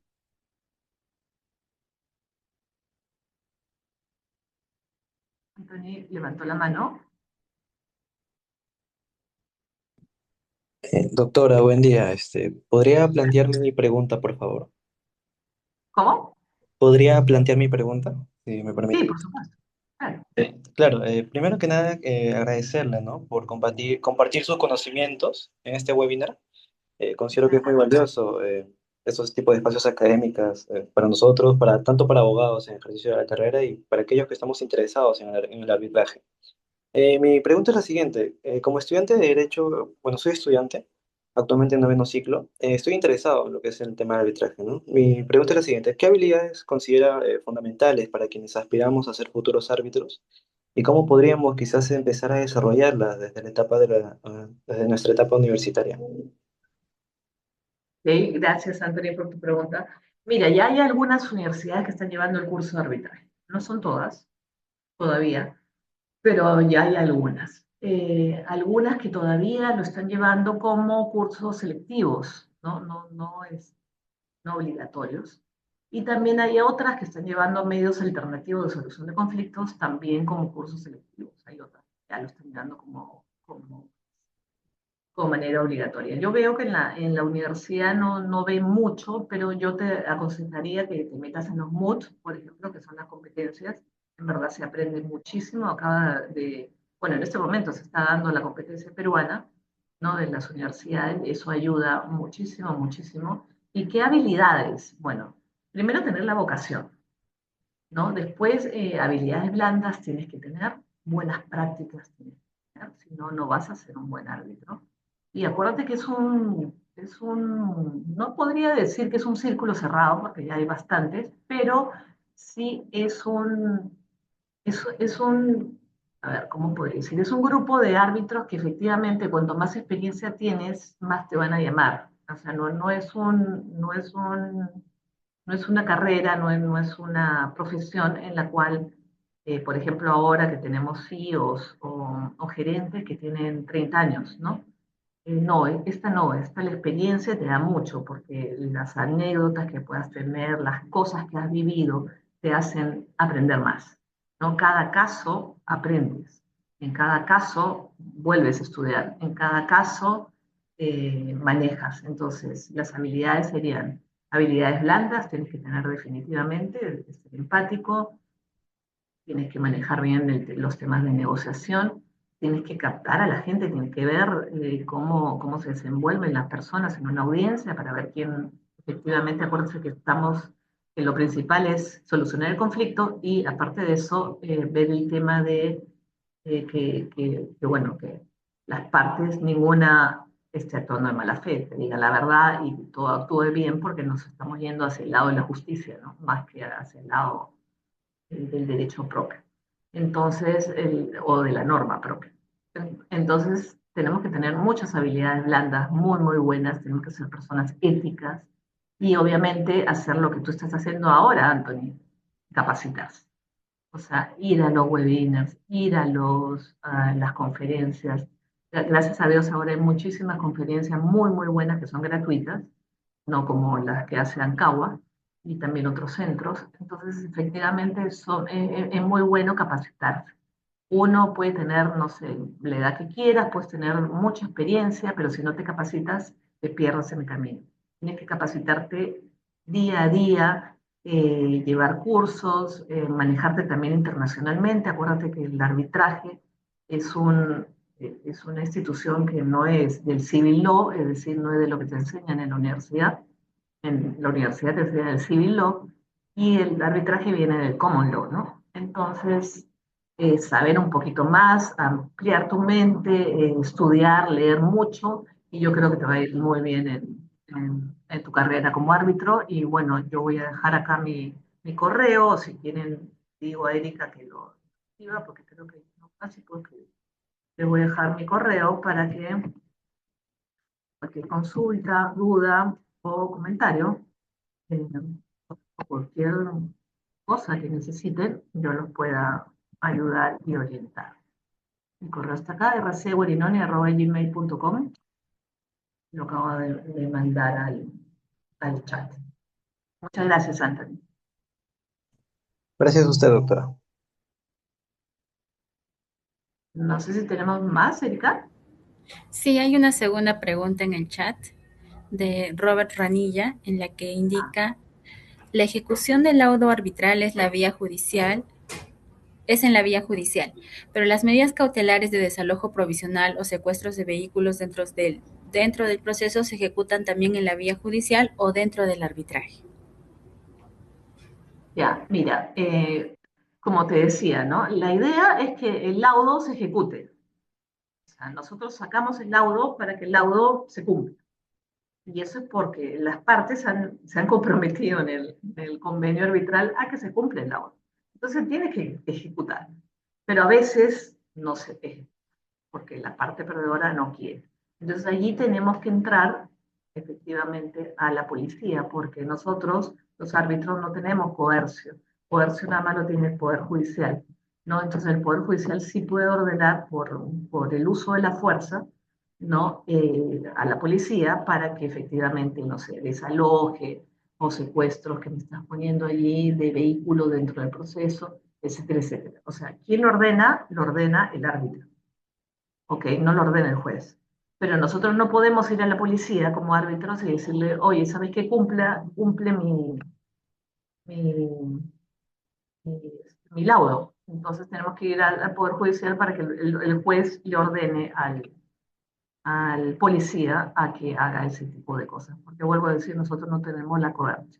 Speaker 1: Anthony levantó la mano.
Speaker 5: Doctora, buen día. ¿Podría plantearme mi pregunta, por favor?
Speaker 1: ¿Cómo?
Speaker 5: ¿Podría plantear mi pregunta, si me
Speaker 1: Sí,
Speaker 5: permite?
Speaker 1: por supuesto. Claro.
Speaker 5: Claro, primero que nada, agradecerle, ¿no? Por compartir sus conocimientos en este webinar. Considero que es muy valioso esos tipos de espacios académicos para nosotros, tanto para abogados en ejercicio de la carrera y para aquellos que estamos interesados en el arbitraje. Mi pregunta es la siguiente. Como estudiante de Derecho, bueno, soy estudiante, actualmente en noveno ciclo, estoy interesado en lo que es el tema del arbitraje, ¿no? Mi pregunta es la siguiente. ¿Qué habilidades considera fundamentales para quienes aspiramos a ser futuros árbitros? ¿Y cómo podríamos quizás empezar a desarrollarlas desde la etapa desde nuestra etapa universitaria?
Speaker 1: Sí, gracias, Anthony, por tu pregunta. Mira, ya hay algunas universidades que están llevando el curso de arbitraje. No son todas, todavía, pero ya hay algunas. Algunas que todavía lo están llevando como cursos selectivos, ¿no? No obligatorios. Y también hay otras que están llevando medios alternativos de solución de conflictos también como cursos selectivos. Hay otras que ya lo están llevando como manera obligatoria. Yo veo que en la universidad no ven mucho, pero yo te aconsejaría que te metas en los MOOC, por ejemplo, que son las competencias. En verdad se aprende muchísimo. Bueno, en este momento se está dando la competencia peruana ¿no? De las universidades, eso ayuda muchísimo, muchísimo. ¿Y qué habilidades? Bueno, primero tener la vocación, ¿no? Después, habilidades blandas tienes que tener, buenas prácticas tienes que tener, si no, no vas a ser un buen árbitro. Y acuérdate que no podría decir que es un círculo cerrado, porque ya hay bastantes, pero sí a ver, ¿cómo podría decir? Es un grupo de árbitros que efectivamente cuanto más experiencia tienes, más te van a llamar. O sea, no es una carrera, no es una profesión en la cual, por ejemplo, ahora que tenemos CEOs o gerentes que tienen 30 años, ¿no? Esta la experiencia te da mucho, porque las anécdotas que puedas tener, las cosas que has vivido, te hacen aprender más, ¿no? Cada caso aprendes, en cada caso vuelves a estudiar, en cada caso manejas. Entonces, las habilidades serían habilidades blandas, tienes que tener definitivamente, ser empático, tienes que manejar bien los temas de negociación, tienes que captar a la gente, tienes que ver cómo se desenvuelven las personas en una audiencia para ver quién efectivamente, acuérdense que lo principal es solucionar el conflicto y aparte de eso, ver el tema de bueno, que las partes, ninguna esté actuando de mala fe, que diga la verdad y todo actúe bien porque nos estamos yendo hacia el lado de la justicia, ¿no? Más que hacia el lado del derecho propio. Entonces, o de la norma propia. Entonces, tenemos que tener muchas habilidades blandas, muy, muy buenas, tenemos que ser personas éticas y obviamente hacer lo que tú estás haciendo ahora, Anthony, capacitarse. O sea, ir a los webinars, ir a las conferencias. Gracias a Dios ahora hay muchísimas conferencias muy, muy buenas que son gratuitas, no como las que hace Ancawa y también otros centros. Entonces, efectivamente, es muy bueno capacitarse. Uno puede tener, no sé, la edad que quieras, puedes tener mucha experiencia, pero si no te capacitas, te pierdes en el camino. Tienes que capacitarte día a día, llevar cursos, manejarte también internacionalmente. Acuérdate que el arbitraje es es una institución que no es del civil law, es decir, no es de lo que te enseñan en la universidad. En la universidad te enseñan el civil law y el arbitraje viene del common law, ¿no? Entonces, saber un poquito más, ampliar tu mente, estudiar, leer mucho, y yo creo que te va a ir muy bien en tu carrera como árbitro. Y bueno, yo voy a dejar acá mi correo, si quieren, digo a Erika que lo escriba, porque creo que no casi porque le voy a dejar mi correo para que cualquier consulta, duda o comentario, eh, o cualquier cosa que necesiten, yo los pueda ayudar y orientar. Mi correo está acá, rcguarinoni@gmail.com. Lo acabo de mandar al chat. Muchas gracias, Anthony.
Speaker 5: Gracias a usted, doctora.
Speaker 1: No sé si tenemos más, Erika.
Speaker 2: Sí, hay una segunda pregunta en el chat de Robert Ranilla en la que indica, la ejecución del laudo arbitral es en la vía judicial, pero las medidas cautelares de desalojo provisional o secuestros de vehículos dentro del proceso se ejecutan también en la vía judicial o dentro del arbitraje.
Speaker 1: Ya, mira, como te decía, ¿no? La idea es que el laudo se ejecute. O sea, nosotros sacamos el laudo para que el laudo se cumpla. Y eso es porque las partes se han comprometido en el convenio arbitral a que se cumpla el laudo. Entonces tiene que ejecutar. Pero a veces no se ejecuta, porque la parte perdedora no quiere. Entonces allí tenemos que entrar efectivamente a la policía, porque nosotros, los árbitros, no tenemos coercio. Coercio nada más lo tiene el Poder Judicial, ¿no? Entonces el Poder Judicial sí puede ordenar por el uso de la fuerza, ¿no? A la policía para que efectivamente, no sé, desaloje o secuestros que me estás poniendo allí de vehículo dentro del proceso, etcétera, etcétera. O sea, ¿quién lo ordena el árbitro. Ok, no lo ordena el juez. Pero nosotros no podemos ir a la policía como árbitros y decirle, oye, ¿sabes qué? Cumple mi, mi laudo. Entonces tenemos que ir al Poder Judicial para que el juez le ordene al policía a que haga ese tipo de cosas. Porque vuelvo a decir, nosotros no tenemos la cobertura.